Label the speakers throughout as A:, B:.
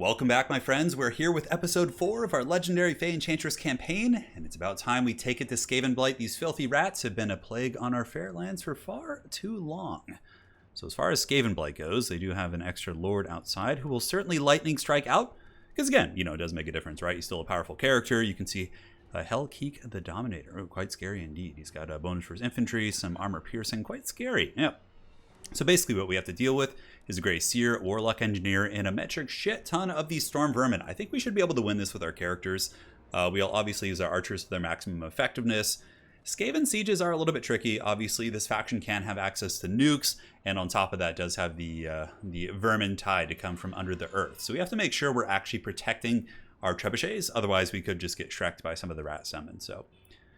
A: Welcome back, my friends. We're here with episode 4 of our legendary Fay Enchantress campaign, and it's about time we take it to SKAVENBLIGHT. These filthy rats have been a plague on our fair lands for far too long. So as far as SKAVENBLIGHT goes, they do have an extra lord outside who will certainly lightning strike out, because again, you know, it does make a difference, right? He's still a powerful character. You can see Hellkeek the Dominator. Oh, quite scary indeed. He's got a bonus for his infantry, some armor piercing, quite scary. Yeah. So basically what we have to deal with is a Grey Seer, Warlock Engineer, and a metric shit ton of these Storm Vermin. I think we should be able to win this with our characters. We'll obviously use our archers for their maximum effectiveness. Skaven sieges are a little bit tricky. Obviously, this faction can have access to nukes, and on top of that does have the Vermin tide to come from under the earth. So we have to make sure we're actually protecting our trebuchets. Otherwise, we could just get shreked by some of the rat summons. So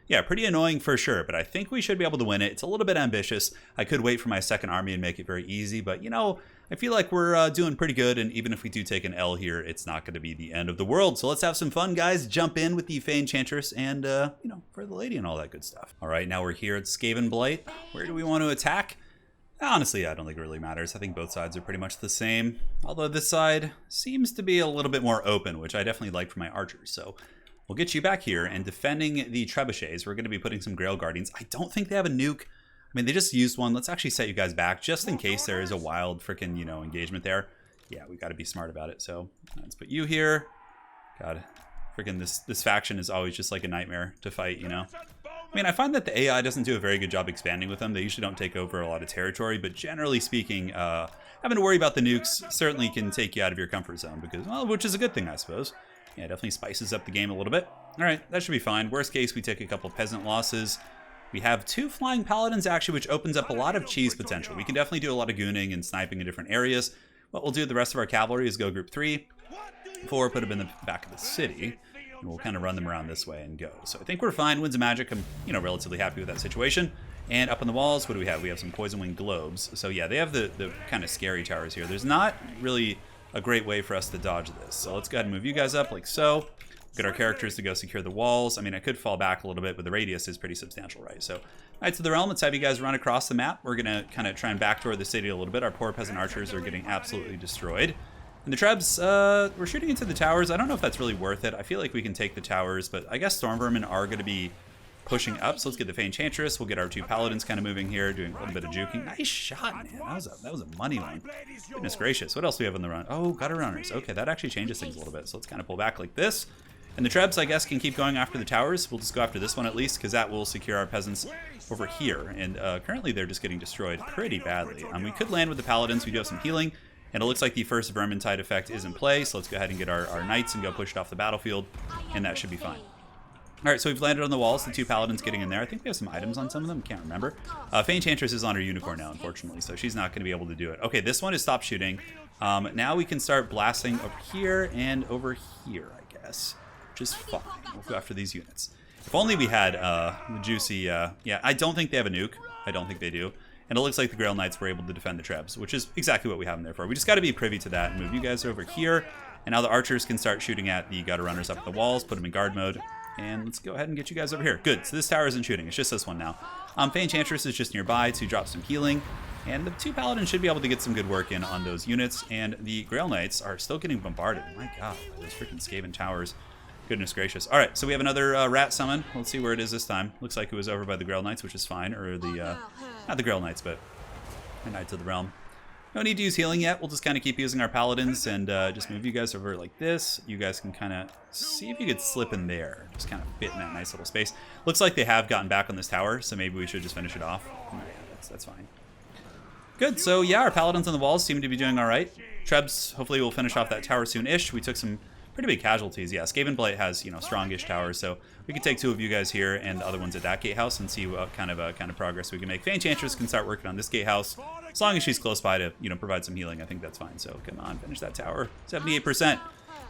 A: yeah, pretty annoying for sure, but I think we should be able to win it. It's a little bit ambitious. I could wait for my second army and make it very easy, but you know, I feel like we're doing pretty good, and even if we do take an L here, it's not going to be the end of the world. So let's have some fun, guys. Jump in with the Fay Enchantress and, you know, for the lady and all that good stuff. All right, now we're here at SKAVENBLIGHT. Where do we want to attack? Honestly, I don't think it really matters. I think both sides are pretty much the same, although this side seems to be a little bit more open, which I definitely like for my archers. So we'll get you back here, and defending the trebuchets, we're going to be putting some Grail Guardians. I don't think they have a nuke. I mean, they just used one. Let's actually set you guys back just in case there is a wild freaking, you know, engagement there. Yeah, we got to be smart about it. So let's put you here. God, freaking this faction is always just like a nightmare to fight, you know. I mean, I find that the AI doesn't do a very good job expanding with them. They usually don't take over a lot of territory, but generally speaking, having to worry about the nukes certainly can take you out of your comfort zone, because, well, which is a good thing, I suppose. Yeah, definitely spices up the game a little bit. All right, that should be fine. Worst case, we take a couple peasant losses. We have 2 flying paladins, actually, which opens up a lot of cheese potential. We can definitely do a lot of gooning and sniping in different areas. What we'll do with the rest of our cavalry is go group 3, 4, put them in the back of the city, and we'll kind of run them around this way and go. So I think we're fine. Winds of Magic, I'm, you know, relatively happy with that situation. And up on the walls, what do we have? We have some Poison Wing Globes. So yeah, they have the kind of scary towers here. There's not really a great way for us to dodge this. So let's go ahead and move you guys up like so. Get our characters to go secure the walls. I mean, I could fall back a little bit, but the radius is pretty substantial, right? So, Knights of the Realm, let's have you guys run across the map. We're going to kind of try and backdoor the city a little bit. Our poor peasant archers are getting absolutely destroyed. And the Trebs, we're shooting into the towers. I don't know if that's really worth it. I feel like we can take the towers, but I guess Storm Vermin are going to be pushing up. So let's get the Fay Enchantress. We'll get our 2 paladins kind of moving here, doing a little bit of juking. Nice shot, man. That was a money one. Goodness gracious. What else do we have on the run? Oh, gutter runners. Okay, that actually changes things a little bit. So let's kind of pull back like this. And the Trebs, I guess, can keep going after the towers. We'll just go after this one at least, because that will secure our peasants over here. And currently they're just getting destroyed pretty badly. We could land with the paladins. We do have some healing. And it looks like the first Vermintide effect is in play. So let's go ahead and get our knights and go push it off the battlefield. And that should be fine. All right, so we've landed on the walls. The 2 paladins getting in there. I think we have some items on some of them. Can't remember. Fay Enchantress is on her unicorn now, unfortunately, so she's not going to be able to do it. Okay, this one is stop shooting. Now we can start blasting over here and over here, I guess, which is fine. We'll go after these units. If only we had the juicy... yeah, I don't think they have a nuke. I don't think they do. And it looks like the Grail Knights were able to defend the Trebs, which is exactly what we have them there for. We just got to be privy to that and move you guys over here. And now the archers can start shooting at the gutter runners up the walls, put them in guard mode. And let's go ahead and get you guys over here. Good, so this tower isn't shooting, it's just this one now. Fay Enchantress is just nearby to drop some healing. And the 2 paladins should be able to get some good work in on those units. And the Grail Knights are still getting bombarded. My god, those freaking Skaven towers. Goodness gracious. Alright, so we have another rat summon. Let's see where it is this time. Looks like it was over by the Grail Knights, which is fine. Or the, not the Grail Knights, but the Knights of the Realm. No need to use healing yet. We'll just kind of keep using our paladins and just move you guys over like this. You guys can kind of see if you could slip in there. Just kind of fit in that nice little space. Looks like they have gotten back on this tower, so maybe we should just finish it off. Oh, yeah, that's fine. Good, so yeah, our paladins on the walls seem to be doing all right. Trebs, hopefully we'll finish off that tower soon-ish. We took some pretty big casualties. Yeah, SKAVENBLIGHT has, you know, strongish towers, so we could take 2 of you guys here and the other ones at that gatehouse and see what kind of progress we can make. Fay Enchantress can start working on this gatehouse as long as she's close by to, you know, provide some healing. I think that's fine. So come on, finish that tower. 78%.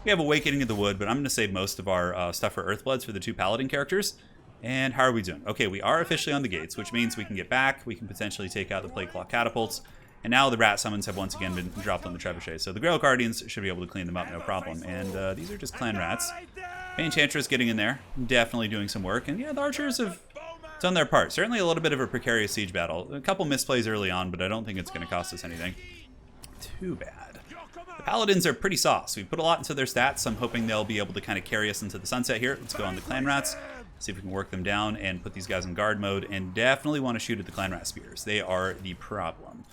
A: We have Awakening of the Wood, but I'm going to save most of our stuff for Earthbloods for the 2 paladin characters. And how are we doing? Okay, we are officially on the gates, which means we can get back. We can potentially take out the Plague Claw catapults. And now the rat summons have once again been dropped on the trebuchet. So the Grail Guardians should be able to clean them up, no problem. And these are just clan rats. Fay Enchantress getting in there, definitely doing some work. And yeah, the archers have done their part. Certainly a little bit of a precarious siege battle. A couple misplays early on, but I don't think it's going to cost us anything. Too bad. Paladins are pretty sauce. We put a lot into their stats. I'm hoping they'll be able to kind of carry us into the sunset here. Let's go on the clan rats. See if we can work them down and put these guys in guard mode, and definitely want to shoot at the clan rat spears. They are the problem.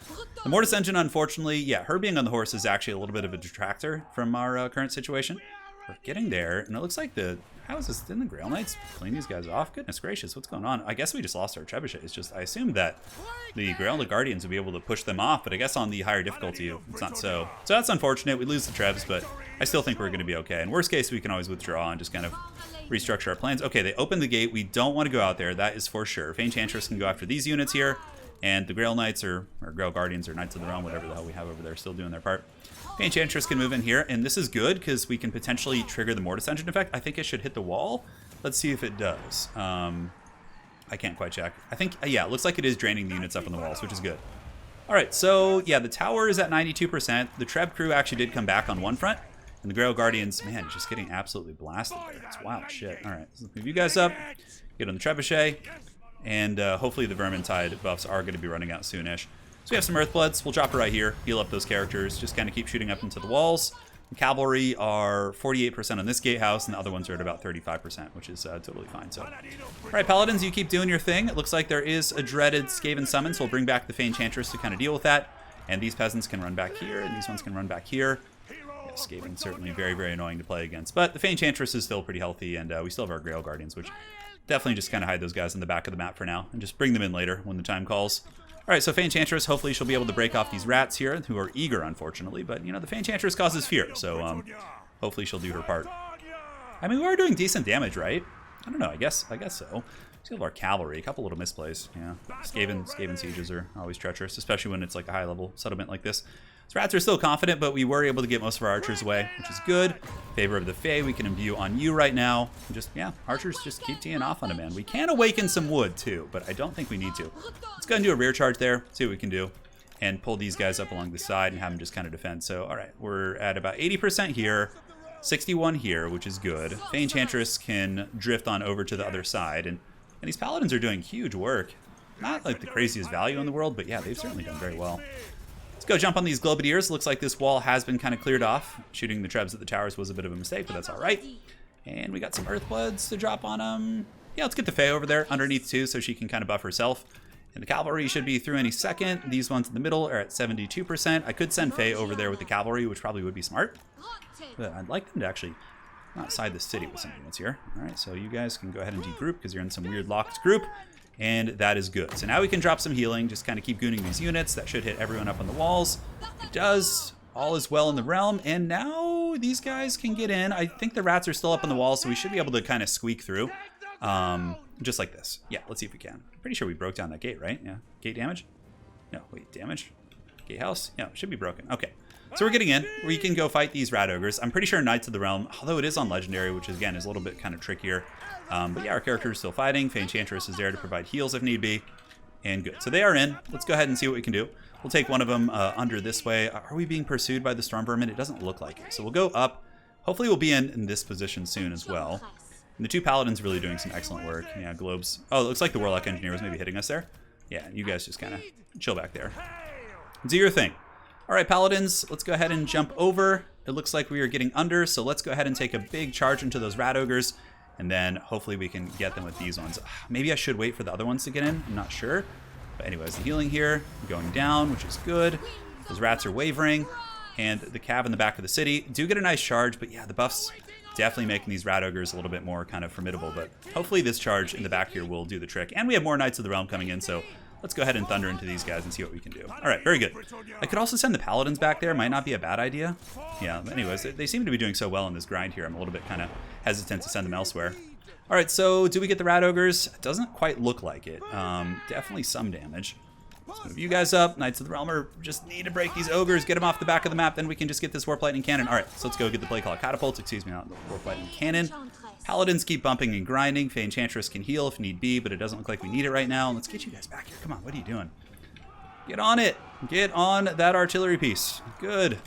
A: The Mortis engine, unfortunately, yeah, her being on the horse is actually a little bit of a detractor from our current situation. We're getting there, and it looks like how is this? Didn't the Grail Knights clean these guys off? Goodness gracious, what's going on? I guess we just lost our trebuchet. It's just, I assumed that the Grail and the Guardians would be able to push them off, but I guess on the higher difficulty, it's not so. So that's unfortunate. We lose the trebs, but I still think we're going to be okay. In worst case, we can always withdraw and just kind of restructure our plans. Okay, they opened the gate. We don't want to go out there. That is for sure. Fay Enchantress can go after these units here, and the Grail Knights or Grail Guardians or Knights of the Realm, whatever the hell we have over there, still doing their part. Fay Enchantress can move in here, and this is good because we can potentially trigger the Mortis engine effect. I think it should hit the wall. Let's see if it does. I can't quite check. I think, yeah, it looks like it is draining the units up on the walls, which is good. All right, so yeah, the tower is at 92%. The Treb crew actually did come back on one front, and the Grail Guardians, man, just getting absolutely blasted there. It's wild shit. All right, let's move you guys up, get on the Trebuchet, and hopefully the Vermintide buffs are going to be running out soonish. So we have some Earthbloods. We'll drop it right here, heal up those characters, just kind of keep shooting up into the walls. The Cavalry are 48% on this gatehouse, and the other ones are at about 35%, which is totally fine. So, all right, Paladins, you keep doing your thing. It looks like there is a dreaded Skaven summon, so we'll bring back the Fay Enchantress to kind of deal with that. And these peasants can run back here, and these ones can run back here. Yeah, Skaven certainly very, very annoying to play against. But the Fay Enchantress is still pretty healthy, and we still have our Grail Guardians, which definitely just kind of hide those guys in the back of the map for now, and just bring them in later when the time calls. All right, so Fay Enchantress, hopefully she'll be able to break off these rats here, who are eager, unfortunately. But, you know, the Fay Enchantress causes fear, so hopefully she'll do her part. I mean, we are doing decent damage, right? I don't know, I guess so. Still have our cavalry, a couple little misplays. Yeah, Skaven sieges are always treacherous, especially when it's like a high-level settlement like this. So rats are still confident, but we were able to get most of our archers away, which is good. Favor of the Fae, we can imbue on you right now. Just, yeah, archers just keep teeing off on a man. We can awaken some wood, too, but I don't think we need to. Let's go and do a rear charge there, see what we can do, and pull these guys up along the side and have them just kind of defend. So, all right, we're at about 80% here, 61 here, which is good. Fay Enchantress can drift on over to the other side, and these Paladins are doing huge work. Not like the craziest value in the world, but yeah, they've certainly done very well. Let's go jump on these Globadiers. Looks like this wall has been kind of cleared off. Shooting the Trebs at the towers was a bit of a mistake, but that's all right. And we got some Earthbloods to drop on them. Yeah, let's get the Fae over there underneath too, so she can kind of buff herself. And the Cavalry should be through any second. These ones in the middle are at 72%. I could send Fae over there with the Cavalry, which probably would be smart. But I'd like them to actually not side the city with some units here. All right, so you guys can go ahead and degroup because you're in some weird locked group. And that is good. So now we can drop some healing, just kind of keep gooning these units. That should hit everyone up on the walls. It does. All is well in the realm. And now these guys can get in. I think the rats are still up on the walls, so we should be able to kind of squeak through. Just like this. Yeah, let's see if we can. Pretty sure we broke down that gate, right? Yeah. Gate damage? No, wait, damage? Gatehouse? Yeah, it should be broken. Okay. So we're getting in. We can go fight these rat ogres. I'm pretty sure Knights of the Realm, although it is on Legendary, which again is a little bit kind of trickier. But yeah, our character is still fighting. Fay Enchantress is there to provide heals if need be. And good. So they are in. Let's go ahead and see what we can do. We'll take one of them under this way. Are we being pursued by the Storm Vermin? It doesn't look like it. So we'll go up. Hopefully we'll be in this position soon as well. And the two Paladins really doing some excellent work. Yeah, globes. Oh, it looks like the Warlock Engineer was maybe hitting us there. Yeah, you guys just kind of chill back there. Do your thing. All right, Paladins, let's go ahead and jump over. It looks like we are getting under, so let's go ahead and take a big charge into those rat ogres. And then hopefully we can get them with these ones. Maybe I should wait for the other ones to get in. I'm not sure. But anyways, the healing here going down, which is good. Those rats are wavering. And the cav in the back of the city do get a nice charge. But yeah, the buffs definitely making these rat ogres a little bit more kind of formidable. But hopefully this charge in the back here will do the trick. And we have more Knights of the Realm coming in, so let's go ahead and thunder into these guys and see what we can do. All right, very good. I could also send the Paladins back there. Might not be a bad idea. Yeah, but anyways, they seem to be doing so well in this grind here. I'm a little bit kind of hesitant to send them elsewhere. All right, so do we get the rat ogres? It doesn't quite look like it. Definitely some damage. Let's move you guys up. Knights of the Realm are just need to break these ogres, get them off the back of the map, then we can just get this Warp Lightning Cannon. All right, so let's go get the Blade Claw Catapult. Excuse me, not the Warp Lightning Cannon. Paladins keep bumping and grinding. Fay Enchantress can heal if need be, but it doesn't look like we need it right now. Let's get you guys back here. Come on, what are you doing? Get on it. Get on that artillery piece. Good.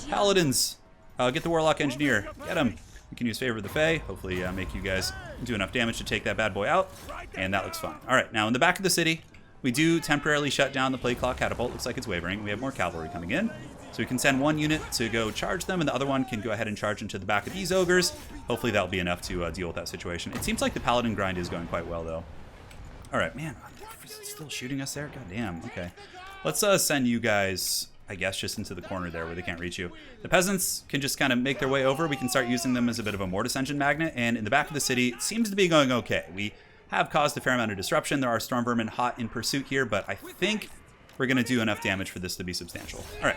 A: Paladins, get the Warlock Engineer. Get him. We can use Favor of the Fae. Hopefully make you guys do enough damage to take that bad boy out. And that looks fine. All right, now in the back of the city, we do temporarily shut down the Blade Claw Catapult. Looks like it's wavering. We have more cavalry coming in. So we can send one unit to go charge them, and the other one can go ahead and charge into the back of these ogres. Hopefully that'll be enough to deal with that situation. It seems like the paladin grind is going quite well, though. All right, man, still shooting us there? God damn, okay. Let's send you guys, I guess, just into the corner there where they can't reach you. The peasants can just kind of make their way over. We can start using them as a bit of a mortis engine magnet, and in the back of the city, it seems to be going okay. We have caused a fair amount of disruption. There are storm vermin hot in pursuit here, but I think we're going to do enough damage for this to be substantial. All right.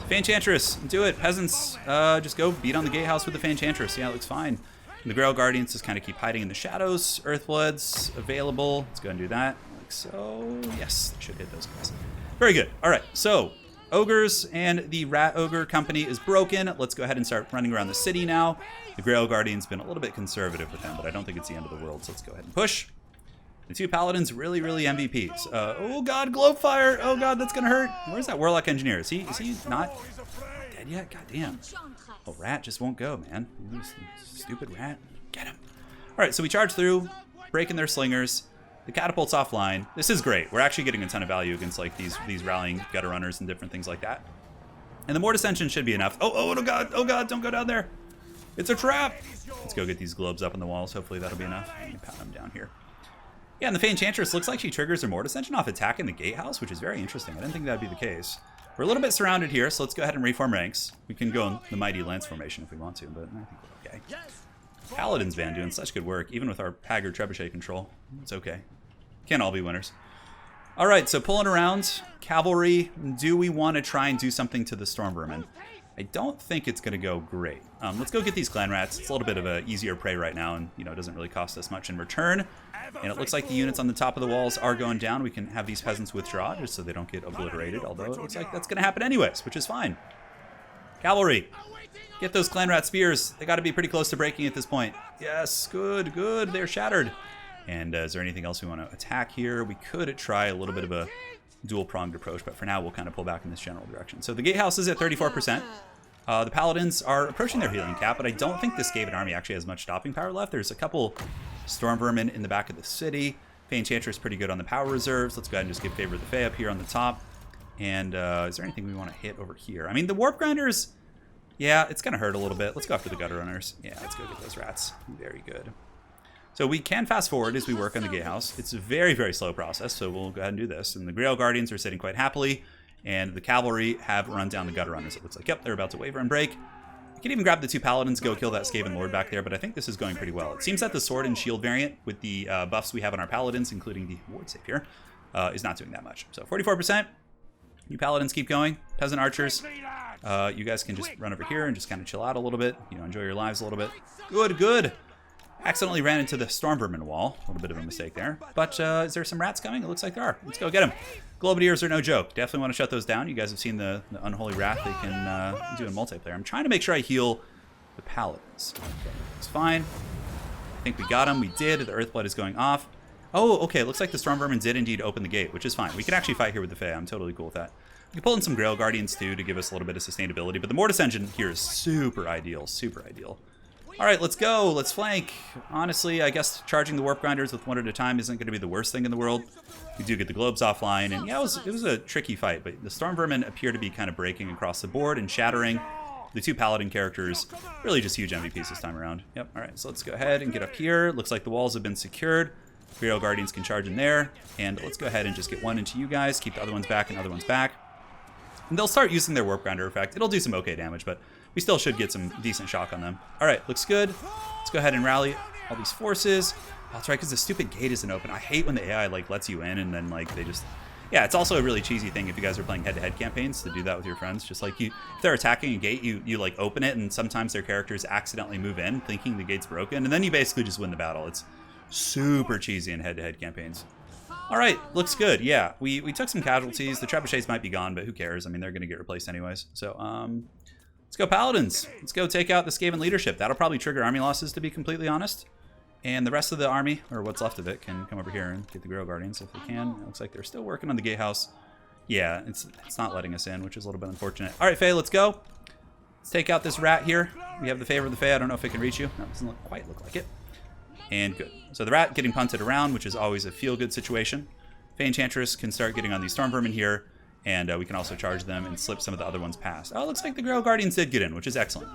A: Fay Enchantress, do it. Peasants, just go beat on the gatehouse with the Fay Enchantress. Yeah, it looks fine. And the Grail Guardians just kind of keep hiding in the shadows. Earthbloods available. Let's go and do that. Like so. Yes, should hit those guys. Very good. All right, so ogres and the rat ogre company is broken. Let's go ahead and start running around the city now. The Grail Guardian's been a little bit conservative with them, but I don't think it's the end of the world, so let's go ahead and push. The two paladins really MVPs. Oh god, Glowfire! Oh god, that's gonna hurt. Where's that Warlock Engineer? Is he not dead yet? God damn. Oh, rat just won't go, man. Stupid rat. Get him. All right, so we charge through, breaking their slingers. The catapult's offline. This is great. We're actually getting a ton of value against like these rallying gutter runners and different things like that. And the mortis engine should be enough. Oh god, don't go down there. It's a trap. Let's go get these globes up on the walls. Hopefully that'll be enough. Let me pat them down here. Yeah, and the Fay Enchantress looks like she triggers her mortis engine off attacking the gatehouse, which is very interesting. I didn't think that'd be the case. We're a little bit surrounded here, so let's go ahead and reform ranks. We can go in the Mighty Lance formation if we want to, but I think we're okay. Paladin's van doing such good work, even with our Haggard Trebuchet control. It's okay. Can't all be winners. All right, so pulling around. Cavalry, do we want to try and do something to the Storm Vermin? I don't think it's going to go great. Let's go get these clan rats. It's a little bit of an easier prey right now, and it doesn't really cost us much in return. And it looks like the units on the top of the walls are going down. We can have these peasants withdraw just so they don't get obliterated, although it looks like that's going to happen anyways, which is fine. Cavalry, get those clan rat spears. They got to be pretty close to breaking at this point. Yes, good. They're shattered. And is there anything else we want to attack here? We could try a little bit of a dual-pronged approach, but for now we'll kind of pull back in this general direction. So the gatehouse is at 34%. The paladins are approaching their healing cap, but I don't think the Skaven army actually has much stopping power left. There's a couple storm vermin in the back of the city. Fay Enchantress is pretty good on the power reserves. Let's go ahead and just give favor to the Fay up here on the top. And is there anything we want to hit over here? I mean, the warp grinders, yeah, it's going to hurt a little bit. Let's go after the gutter runners. Yeah, let's go get those rats. Very good. So we can fast forward as we work on the gatehouse. It's a very slow process, so we'll go ahead and do this. And the Grail Guardians are sitting quite happily, and the cavalry have run down the gutter runners. It looks like, yep, they're about to waver and break. I can even grab the two paladins, go kill that Skaven Lord back there, but I think this is going pretty well. It seems that the sword and shield variant with the buffs we have on our paladins, including the ward save here, is not doing that much. So 44%. You paladins keep going. Peasant archers, you guys can just run over here and just kind of chill out a little bit. Enjoy your lives a little bit. Good. Accidentally ran into the storm vermin wall. A little bit of a mistake there. But is there some rats coming? It looks like there are. Let's go get them. Globateers are no joke. Definitely want to shut those down. You guys have seen the unholy wrath they can do in multiplayer. I'm trying to make sure I heal the paladins. Okay, it's fine. I think we got them. We did. The Earthblood is going off. Oh, okay. It looks like the storm vermin did indeed open the gate, which is fine. We can actually fight here with the Fay. I'm totally cool with that. We can pull in some Grail Guardians too to give us a little bit of sustainability, but the Mortis Engine here is super ideal. All right, let's go. Let's flank. Honestly, I guess charging the warp grinders with one at a time isn't going to be the worst thing in the world. We do get the globes offline, and yeah, it was a tricky fight, but the storm vermin appear to be kind of breaking across the board and shattering. The two paladin characters, really just huge MVPs this time around. Yep, all right, so let's go ahead and get up here. Looks like the walls have been secured. Grail Guardians can charge in there, and let's go ahead and just get one into you guys, keep the other ones back and other ones back. And they'll start using their warp grinder effect. It'll do some okay damage, but we still should get some decent shock on them. All right, looks good. Let's go ahead and rally all these forces. Oh, that's right, because the stupid gate isn't open. I hate when the AI lets you in and then they just... Yeah, it's also a really cheesy thing if you guys are playing head-to-head campaigns to do that with your friends. Just like if they're attacking a gate, you open it, and sometimes their characters accidentally move in thinking the gate's broken, and then you basically just win the battle. It's super cheesy in head-to-head campaigns. All right, looks good. Yeah, we took some casualties. The trebuchets might be gone, but who cares? I mean, they're going to get replaced anyways. So, let's go Paladins. Let's go take out the Skaven leadership. That'll probably trigger army losses, to be completely honest. And the rest of the army, or what's left of it, can come over here and get the Grail Guardians if they can. It looks like they're still working on the gatehouse. Yeah, it's not letting us in, which is a little bit unfortunate. All right, Faye, let's go. Let's take out this rat here. We have the favor of the Faye. I don't know if it can reach you. No, it doesn't quite look like it. And good. So the rat getting punted around, which is always a feel-good situation. Fay Enchantress can start getting on these storm vermin here. And we can also charge them and slip some of the other ones past. Oh, it looks like the Grail Guardians did get in, which is excellent.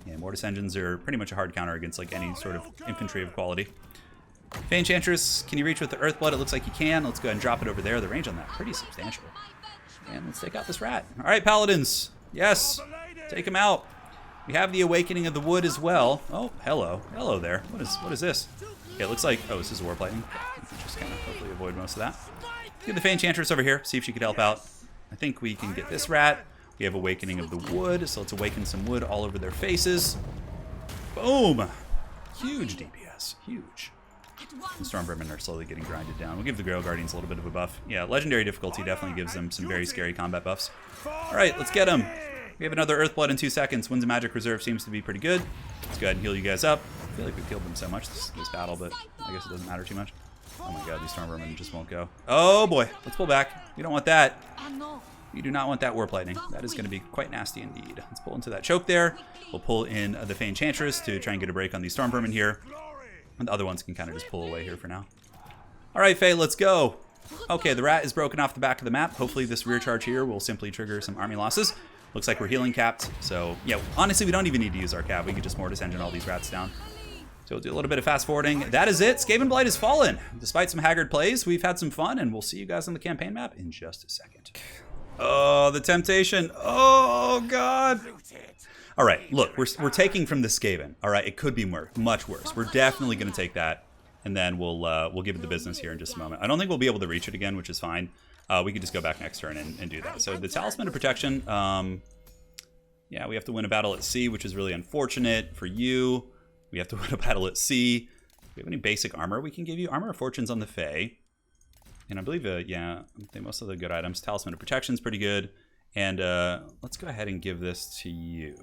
A: Yeah, Mortis Engines are pretty much a hard counter against like any sort of infantry of quality. Fay Enchantress, can you reach with the Earthblood? It looks like you can. Let's go ahead and drop it over there. The range on that pretty substantial. And let's take out this rat. All right, Paladins. Yes, take him out. We have the Awakening of the Wood as well. Oh, hello. Hello there. What is this? Okay, it looks like, oh, this is Warp Lightning. We can just kind of hopefully avoid most of that. Let's get the Fay Enchantress over here, see if she could help out. I think we can get this rat. We have Awakening of the Wood, so let's awaken some wood all over their faces. Boom! Huge DPS, huge. The Stormvermin are slowly getting grinded down. We'll give the Grail Guardians a little bit of a buff. Yeah, Legendary difficulty definitely gives them some very scary combat buffs. Alright, let's get them. We have another Earthblood in 2 seconds. Winds of Magic Reserve seems to be pretty good. Let's go ahead and heal you guys up. I feel like we've healed them so much this battle, but I guess it doesn't matter too much. Oh my god, these Stormvermin just won't go. Oh boy, let's pull back. We don't want that. You do not want that Warp Lightning. That is going to be quite nasty indeed. Let's pull into that choke there. We'll pull in the Fay Enchantress to try and get a break on these Stormvermin here. And the other ones can kind of just pull away here for now. All right, Fay, let's go. Okay, the rat is broken off the back of the map. Hopefully this rear charge here will simply trigger some army losses. Looks like we're healing capped. So, yeah, honestly, we don't even need to use our cap. We could just Mortis Engine all these rats down. So we'll do a little bit of fast forwarding. That is it. SKAVENBLIGHT has fallen. Despite some haggard plays, we've had some fun, and we'll see you guys on the campaign map in just a second. Oh, the temptation. Oh, God. All right, look, we're taking from the Skaven. All right, it could be much worse. We're definitely going to take that, and then we'll give it the business here in just a moment. I don't think we'll be able to reach it again, which is fine. We could just go back next turn and do that. So the Talisman of Protection, yeah, we have to win a battle at sea, which is really unfortunate for you. We have to win a battle at sea. Do we have any basic armor we can give you? Armor of Fortune's on the Fae. And I believe, yeah, I think most of the good items. Talisman of Protection's pretty good. And let's go ahead and give this to you.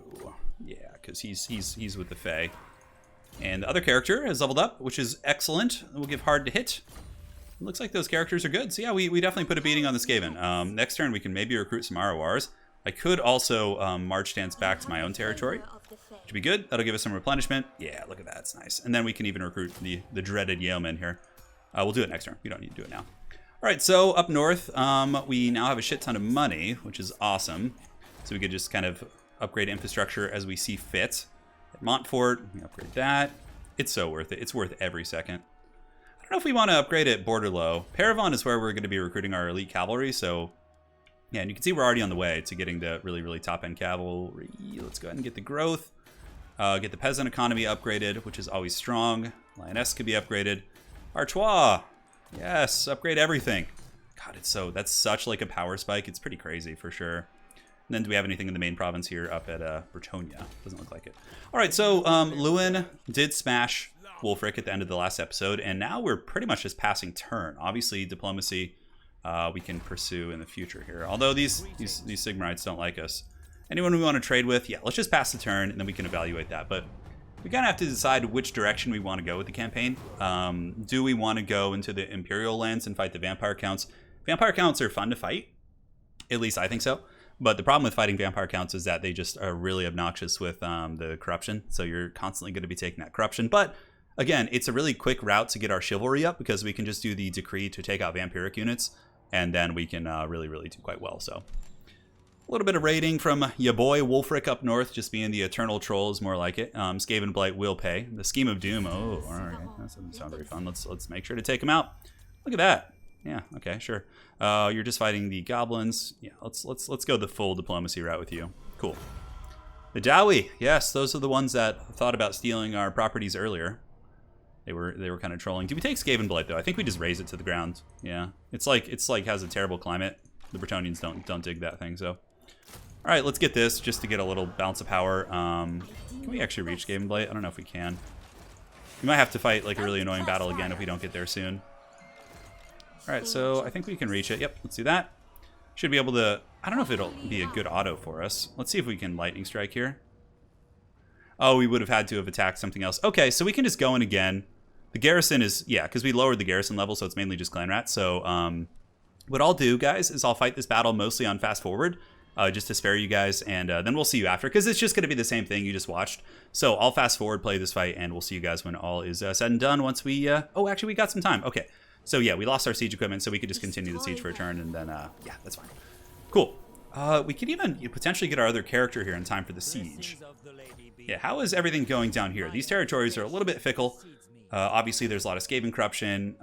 A: Yeah, because he's with the Fae. And the other character has leveled up, which is excellent. We'll give hard to hit. It looks like those characters are good. So yeah, we definitely put a beating on the Skaven. Next turn, we can maybe recruit some RORs. I could also march stance back to my own territory. Which would be good. That'll give us some replenishment. Yeah, look at that. It's nice. And then we can even recruit the dreaded Yeoman here. We'll do it next turn. We don't need to do it now. All right, so up north, we now have a shit ton of money, which is awesome. So we could just kind of upgrade infrastructure as we see fit. At Montfort, we upgrade that. It's so worth it. It's worth every second. I don't know if we want to upgrade at Borderlow. Paravon is where we're going to be recruiting our elite cavalry, so yeah, and you can see we're already on the way to getting the really, really top-end cavalry. Let's go ahead and get the growth. Get the peasant economy upgraded, which is always strong. Lioness could be upgraded. Artois. Yes, upgrade everything. God, that's such like a power spike. It's pretty crazy for sure. And then do we have anything in the main province here up at Bretonnia? Doesn't look like it. All right, so Lewin did smash Wulfric at the end of the last episode, and now we're pretty much just passing turn. Obviously, diplomacy we can pursue in the future here. Although these Sigmarites don't like us. Anyone we want to trade with, yeah, let's just pass the turn, and then we can evaluate that. But we kind of have to decide which direction we want to go with the campaign. Do we want to go into the Imperial lands and fight the Vampire Counts? Vampire Counts are fun to fight. At least I think so. But the problem with fighting Vampire Counts is that they just are really obnoxious with the corruption. So you're constantly going to be taking that corruption. But again, it's a really quick route to get our chivalry up because we can just do the decree to take out vampiric units. And then we can really, really do quite well. So a little bit of raiding from ya boy Wulfric up north, just being the eternal troll is more like it. SKAVENBLIGHT will pay. The Scheme of Doom. Oh, all right. That doesn't sound very fun. Let's make sure to take him out. Look at that. Yeah. Okay. Sure. You're just fighting the goblins. Yeah. Let's go the full diplomacy route with you. Cool. The Dowie. Yes, those are the ones that thought about stealing our properties earlier. They were kind of trolling. Do we take SKAVENBLIGHT though? I think we just raise it to the ground. Yeah. It's like has a terrible climate. The Bretonnians don't dig that thing. So. All right, let's get this just to get a little bounce of power. Can we actually reach SKAVENBLIGHT? I don't know if we can. We might have to fight like a really annoying battle again if we don't get there soon. All right, so I think we can reach it. Yep, let's do that. Should be able to... I don't know if it'll be a good auto for us. Let's see if we can lightning strike here. Oh, we would have had to have attacked something else. Okay, so we can just go in again. The garrison is... Yeah, because we lowered the garrison level, so it's mainly just clan rats. So what I'll do, guys, is I'll fight this battle mostly on fast forward. Just to spare you guys, and then we'll see you after, because it's just going to be the same thing you just watched. So I'll fast forward, play this fight, and we'll see you guys when all is said and done once we... Oh, actually, we got some time. Okay. So yeah, we lost our siege equipment, so we could just continue the siege for a turn, and then, yeah, that's fine. Cool. We could even potentially get our other character here in time for the siege. Yeah, how is everything going down here? These territories are a little bit fickle. Obviously, there's a lot of Skaven corruption.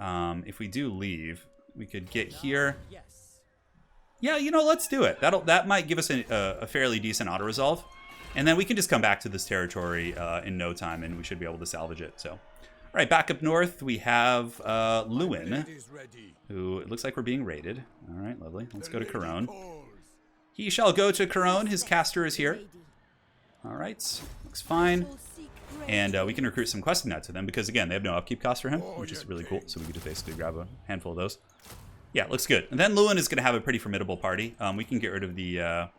A: If we do leave, we could get here. Yeah, you know, let's do it. That might give us a fairly decent auto-resolve. And then we can just come back to this territory in no time, and we should be able to salvage it. So, all right, back up north, we have Lewin, who it looks like we're being raided. All right, lovely. Let's go to Corone. He shall go to Corone. His caster is here. All right, looks fine. And we can recruit some questing knights with them because, again, they have no upkeep cost for him, which is really cool. So we can just basically grab a handful of those. Yeah, looks good. And then Lewin is going to have a pretty formidable party. We can get rid of the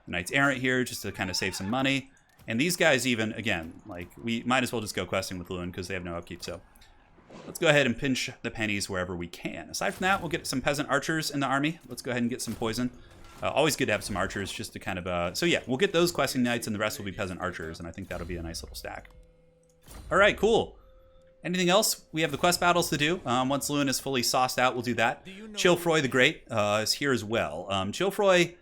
A: Knights Errant here just to kind of save some money. And these guys even, again, like, we might as well just go questing with Lewin because they have no upkeep. So let's go ahead and pinch the pennies wherever we can. Aside from that, we'll get some peasant archers in the army. Let's go ahead and get some poison. Always good to have some archers just to kind of... so yeah, we'll get those questing knights and the rest will be peasant archers. And I think that'll be a nice little stack. All right, cool. Anything else? We have the quest battles to do. Once Lewin is fully sauced out, we'll do that. Chilfroy the Great is here as well. Chilfroy,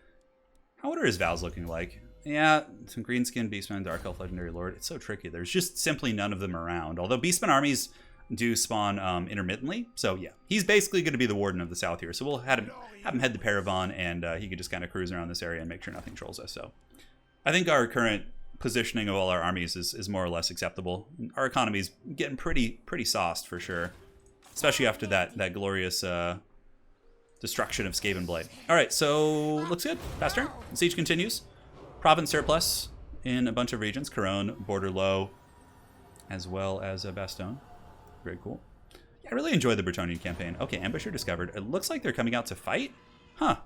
A: what are his vows looking like? Yeah, some Greenskin, Beastman, Dark Elf, Legendary Lord. It's so tricky. There's just simply none of them around. Although Beastman armies do spawn intermittently. So yeah, he's basically going to be the Warden of the South here. So we'll have him head to Paravon, and he could just kind of cruise around this area and make sure nothing trolls us. So I think our current positioning of all our armies is more or less acceptable. Our economy's getting pretty sauced for sure, especially after that glorious destruction of SKAVENBLIGHT. All right, so looks good. Fast turn. The siege continues. Province surplus in a bunch of regions. Corone, Border Low, as well as Bastogne. Very cool. Yeah, I really enjoyed the Bretonnian campaign. Okay, ambusher discovered. It looks like they're coming out to fight. Huh.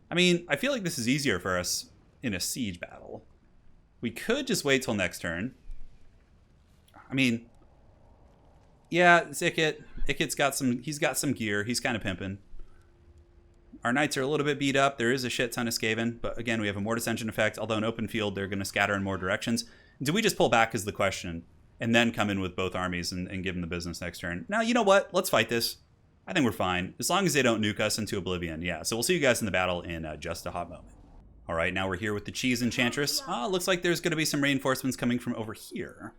A: I mean, I feel like this is easier for us in a siege battle. We could just wait till next turn. I mean, yeah, Ikit's got some gear. He's kind of pimping. Our knights are a little bit beat up. There is a shit ton of Skaven, but again, we have a Mortis Engine effect. Although in open field, they're going to scatter in more directions. Do we just pull back is the question, and then come in with both armies and give them the business next turn? Now, you know what? Let's fight this. I think we're fine. As long as they don't nuke us into oblivion. Yeah, so we'll see you guys in the battle in just a hot moment. All right, now we're here with the Cheese Enchantress. Looks like there's going to be some reinforcements coming from over here.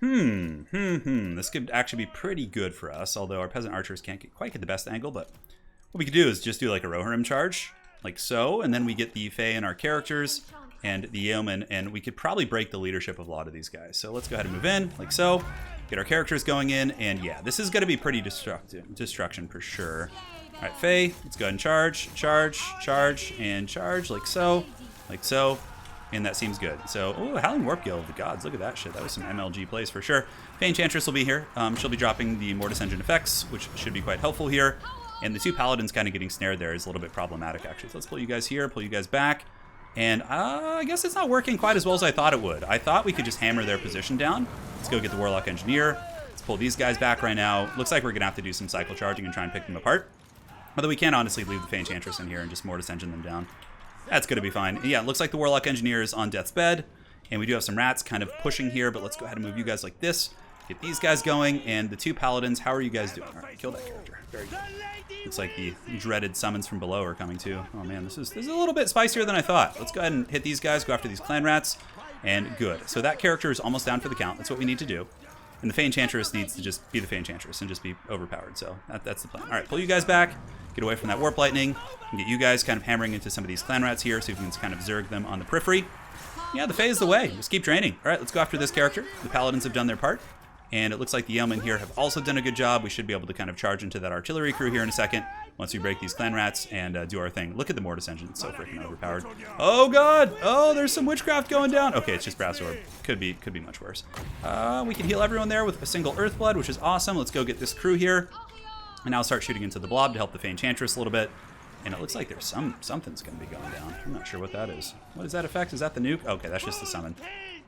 A: This could actually be pretty good for us, although our peasant archers can't quite get the best angle, but what we could do is just do like a Rohirrim charge, like so, and then we get the Fay in our characters and the Yeoman, and we could probably break the leadership of a lot of these guys. So let's go ahead and move in, like so, get our characters going in, and yeah, this is going to be pretty destruction for sure. All right, Fay, let's go ahead and charge, and charge, like so, and that seems good. So, oh, Howling Warp Gale of the Gods, look at that shit. That was some MLG plays for sure. Fay Enchantress will be here. She'll be dropping the Mortis Engine effects, which should be quite helpful here. And the two Paladins kind of getting snared there is a little bit problematic, actually. So let's pull you guys here, pull you guys back. And I guess it's not working quite as well as I thought it would. I thought we could just hammer their position down. Let's go get the Warlock Engineer. Let's pull these guys back right now. Looks like we're going to have to do some cycle charging and try and pick them apart. Although we can honestly leave the Fay Enchantress in here and just Mortis Engine them down. That's going to be fine. Yeah, it looks like the Warlock Engineer is on death's bed. And we do have some rats kind of pushing here, but let's go ahead and move you guys like this. Get these guys going. And the two Paladins, how are you guys doing? All right, kill that character. Very good. Looks like the dreaded summons from below are coming too. Oh man, this is a little bit spicier than I thought. Let's go ahead and hit these guys, go after these clan rats. And good. So that character is almost down for the count. That's what we need to do. And the Fay Enchantress needs to just be the Fay Enchantress and just be overpowered. So that's the plan. All right, pull you guys back. Get away from that Warp Lightning. And get you guys kind of hammering into some of these clan rats here so we can kind of zerg them on the periphery. Yeah, the Fay is the way. Just keep training. All right, let's go after this character. The Paladins have done their part. And it looks like the Yeomen here have also done a good job. We should be able to kind of charge into that artillery crew here in a second once we break these clan rats and do our thing. Look at the Mortis Engine. It's so freaking overpowered. Oh, God. Oh, there's some witchcraft going down. Okay, it's just Brass Orb. Could be much worse. We can heal everyone there with a single Earth Blood, which is awesome. Let's go get this crew here. And now start shooting into the blob to help the Fay Enchantress a little bit. And it looks like there's something's going to be going down. I'm not sure what that is. What is that effect? Is that the nuke? Okay, that's just the summon.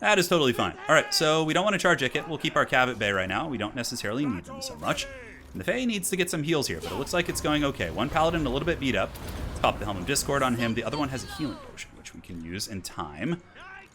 A: That is totally fine. All right, so we don't want to charge Ikit. We'll keep our Cav at bay right now. We don't necessarily need them so much. And the Fay needs to get some heals here, but it looks like it's going okay. One Paladin a little bit beat up. Let's pop the Helm of Discord on him. The other one has a healing potion, which we can use in time.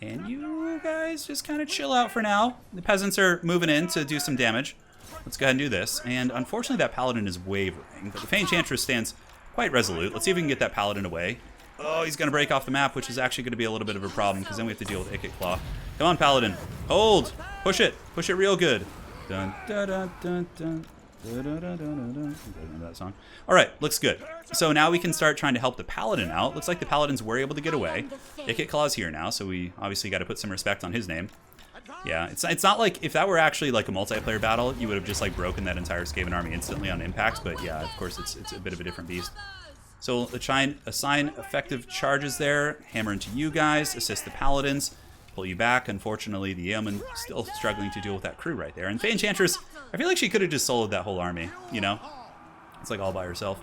A: And you guys just kind of chill out for now. The peasants are moving in to do some damage. Let's go ahead and do this. And unfortunately, that Paladin is wavering, but the Fay Enchantress stands quite resolute. Let's see if we can get that paladin away. Oh, he's going to break off the map, which is actually going to be a little bit of a problem because then we have to deal with Ikit Claw. Come on, paladin. Hold. Push it. Push it real good. Dun, dun, dun, dun, dun. That song. All right, looks good. So now we can start trying to help the paladin out. Looks like the paladins were able to get away. Ikit Claw's here now, so we obviously got to put some respect on his name. Yeah, it's not like if that were actually like a multiplayer battle, you would have just like broken that entire Skaven army instantly on impact. But yeah, of course it's a bit of a different beast. So assign effective charges there. Hammer into you guys. Assist the paladins. Pull you back. Unfortunately, the yeoman still struggling to deal with that crew right there. And Fay Enchantress, I feel like she could have just soloed that whole army, you know? It's like all by herself.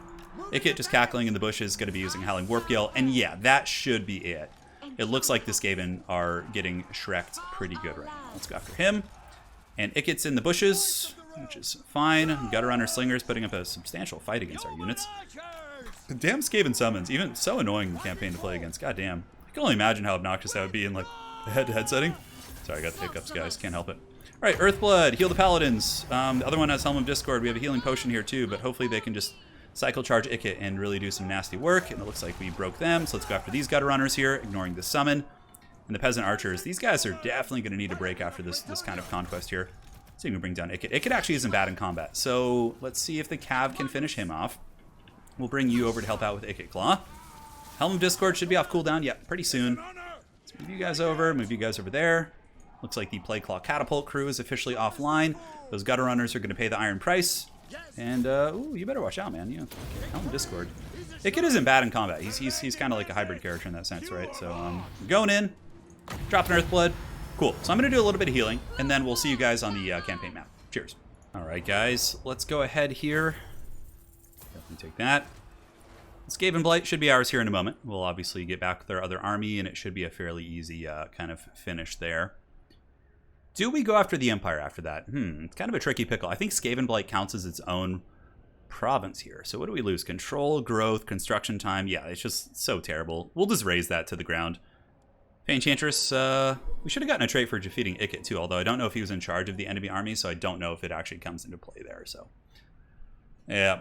A: Ikit just cackling in the bushes, going to be using Howling Warp Gale. And yeah, that should be it. It looks like the Skaven are getting Shrek'd pretty good right now. Let's go after him. And Ikit's in the bushes, which is fine. Gutter Runner Slingers putting up a substantial fight against our units. Damn Skaven summons, even so annoying in campaign to play against. God damn. I can only imagine how obnoxious that would be in like a head-to-head setting. Sorry, I got the hiccups, guys. Can't help it. All right, Earthblood, heal the paladins. The other one has Helm of Discord. We have a healing potion here too, but hopefully they can just cycle charge Ikit and really do some nasty work. And it looks like we broke them, so let's go after these gutter runners here, ignoring the summon. And the peasant archers. These guys are definitely going to need a break after this kind of conquest here. So you can bring down Ikit. Ikit actually isn't bad in combat, so let's see if the Cav can finish him off. We'll bring you over to help out with Ikit Claw. Helm of Discord should be off cooldown. Yep, pretty soon. Let's move you guys over there. Looks like the Plague Claw Catapult crew is officially offline. Those gutter runners are going to pay the iron price. And, ooh, you better watch out, man. Yeah, Helm of Discord. Ikit isn't bad in combat. He's kind of like a hybrid character in that sense, right? So, going in, dropping Earthblood. Cool. So I'm going to do a little bit of healing, and then we'll see you guys on the campaign map. Cheers. All right, guys. Let's go ahead here. Definitely take that. SKAVENBLIGHT should be ours here in a moment. We'll obviously get back with our other army, and it should be a fairly easy kind of finish there. Do we go after the Empire after that? It's kind of a tricky pickle. I think SKAVENBLIGHT counts as its own province here. So what do we lose? Control, growth, construction time. Yeah, it's just so terrible. We'll just raise that to the ground. Fay Enchantress, we should have gotten a trait for defeating Ikit too, although I don't know if he was in charge of the enemy army, so I don't know if it actually comes into play there. So yeah,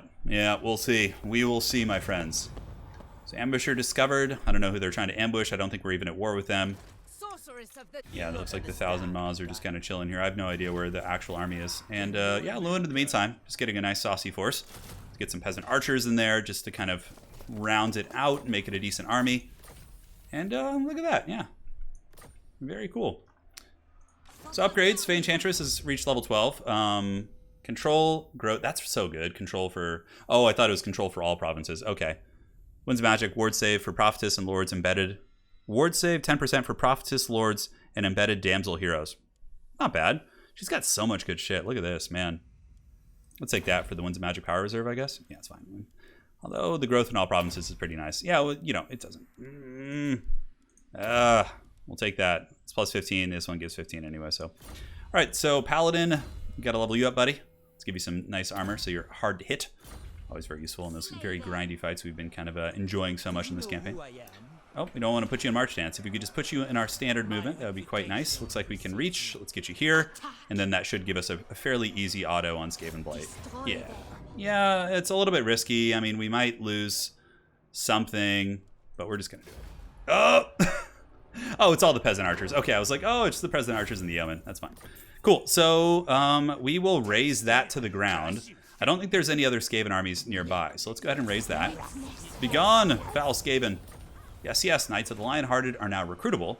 A: we'll see. We will see, my friends. So ambusher discovered. I don't know who they're trying to ambush. I don't think we're even at war with them. Yeah, it looks like the 1,000 Maws are just kind of chilling here. I have no idea where the actual army is. And yeah, Lewin in the meantime, just getting a nice saucy force. Let's get some peasant archers in there just to kind of round it out and make it a decent army. And look at that, yeah. Very cool. So upgrades, Fay Enchantress has reached level 12. Control, growth, that's so good. Control for, oh, I thought it was control for all provinces. Okay. Winds of Magic, ward save for prophetess and lords embedded. Ward save 10% for prophetess, lords, and embedded damsel heroes. Not bad. She's got so much good shit. Look at this, man. Let's take that for the Winds of Magic Power Reserve, I guess. Yeah, it's fine. Although the growth in all provinces is pretty nice. Yeah, well, you know, it doesn't. We'll take that. It's plus 15. This one gives 15 anyway, so. All right, so Paladin, we got to level you up, buddy. Let's give you some nice armor so you're hard to hit. Always very useful in those very grindy fights we've been kind of enjoying so much in this campaign. Oh, we don't want to put you in March Dance. If we could just put you in our standard movement, that would be quite nice. Looks like we can reach. Let's get you here. And then that should give us a fairly easy auto on SKAVENBLIGHT. Yeah. Yeah, it's a little bit risky. I mean, we might lose something, but we're just going to do it. Oh! Oh, it's all the peasant archers. Okay, I was like, oh, it's the peasant archers and the yeoman. That's fine. Cool. So we will raise that to the ground. I don't think there's any other Skaven armies nearby. So let's go ahead and raise that. Begone, foul Skaven. Yes, yes, Knights of the Lion-Hearted are now recruitable.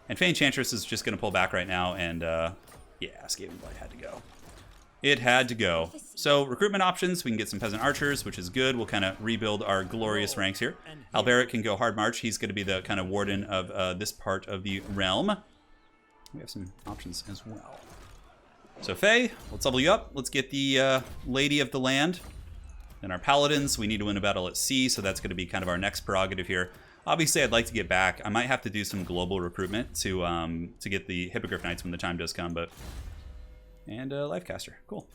A: And Fay Enchantress is just going to pull back right now. And yeah, SKAVENBLIGHT had to go. It had to go. So recruitment options, we can get some peasant archers, which is good. We'll kind of rebuild our glorious ranks here. Alberic can go hard march. He's going to be the kind of warden of this part of the realm. We have some options as well. So Fay, let's level you up. Let's get the Lady of the Land. And our paladins, we need to win a battle at sea, so that's going to be kind of our next prerogative here. Obviously, I'd like to get back. I might have to do some global recruitment to get the Hippogriff Knights when the time does come, but... And Lifecaster. Cool.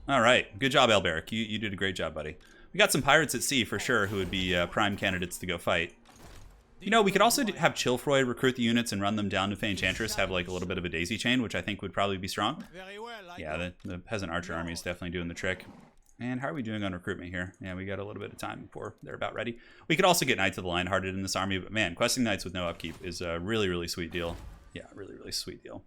A: All right. Good job, Alberic. You did a great job, buddy. We got some pirates at sea for sure who would be prime candidates to go fight. You know, we could also have Chilfroy recruit the units and run them down to Fay Enchantress, have like a little bit of a daisy chain, which I think would probably be strong. Yeah, the peasant archer army is definitely doing the trick. And how are we doing on recruitment here? Yeah, we got a little bit of time before they're about ready. We could also get Knights of the Lionhearted in this army, but man, questing Knights with no upkeep is a really, really sweet deal. Yeah, really, really sweet deal.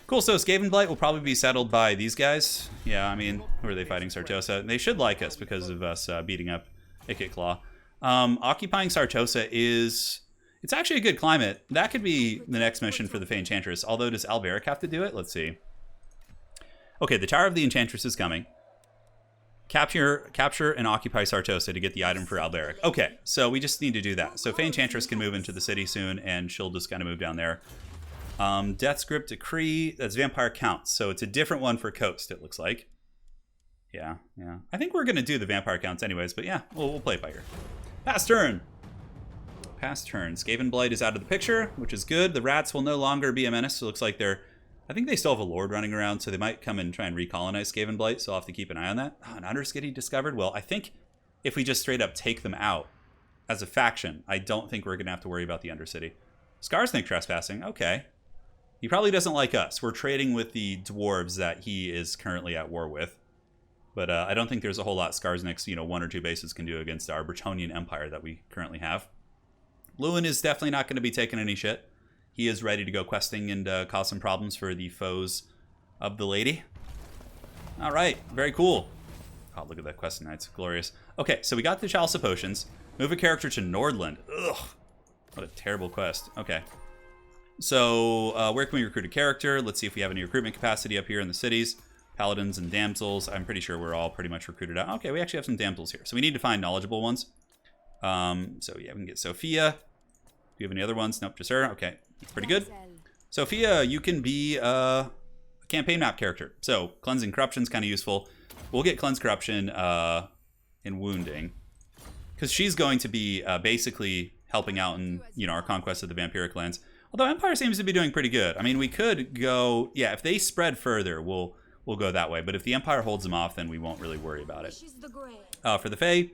A: Cool, so SKAVENBLIGHT will probably be settled by these guys. Yeah, I mean, who are they fighting? Sartosa. They should like us because of us beating up Ikit Claw. Occupying Sartosa is... It's actually a good climate. That could be the next mission for the Fay Enchantress. Although, does Alberic have to do it? Let's see. Okay, the Tower of the Enchantress is coming. Capture and occupy Sartosa to get the item for Alberic. Okay, so we just need to do that. So Fay Enchantress can move into the city soon, and she'll just kind of move down there. Death Script Decree, that's Vampire Counts. So it's a different one for Coast, it looks like. Yeah. I think we're going to do the Vampire Counts anyways, but yeah, we'll play it by ear. Pass turn. SKAVENBLIGHT is out of the picture, which is good. The rats will no longer be a menace. So it looks like they're... I think they still have a lord running around, so they might come and try and recolonize SKAVENBLIGHT, so I'll have to keep an eye on that. Oh, an Underskitty discovered? Well, I think if we just straight up take them out as a faction, I don't think we're going to have to worry about the Undercity. Skarsnik trespassing, okay. He probably doesn't like us. We're trading with the dwarves that he is currently at war with. But I don't think there's a whole lot Skarsnik's, 1 or 2 bases can do against our Bretonnian Empire that we currently have. Lewin is definitely not going to be taking any shit. He is ready to go questing and cause some problems for the foes of the lady. All right, very cool. Oh, look at that questing knights, glorious. Okay, so we got the Chalice of Potions. Move a character to Nordland. Ugh, what a terrible quest. Okay, so where can we recruit a character? Let's see if we have any recruitment capacity up here in the cities. Paladins and damsels. I'm pretty sure we're all pretty much recruited out. Okay, we actually have some damsels here, so we need to find knowledgeable ones. So yeah, we can get Sophia. Do you have any other ones? Nope, just her. Okay, that's pretty good. Sophia, you can be a campaign map character. So Cleansing Corruption is kind of useful. We'll get Cleanse Corruption in Wounding, because she's going to be basically helping out in our conquest of the Vampiric lands. Although Empire seems to be doing pretty good. I mean, we could go, yeah, if they spread further, we'll go that way. But if the Empire holds them off, then we won't really worry about it. For the Fae,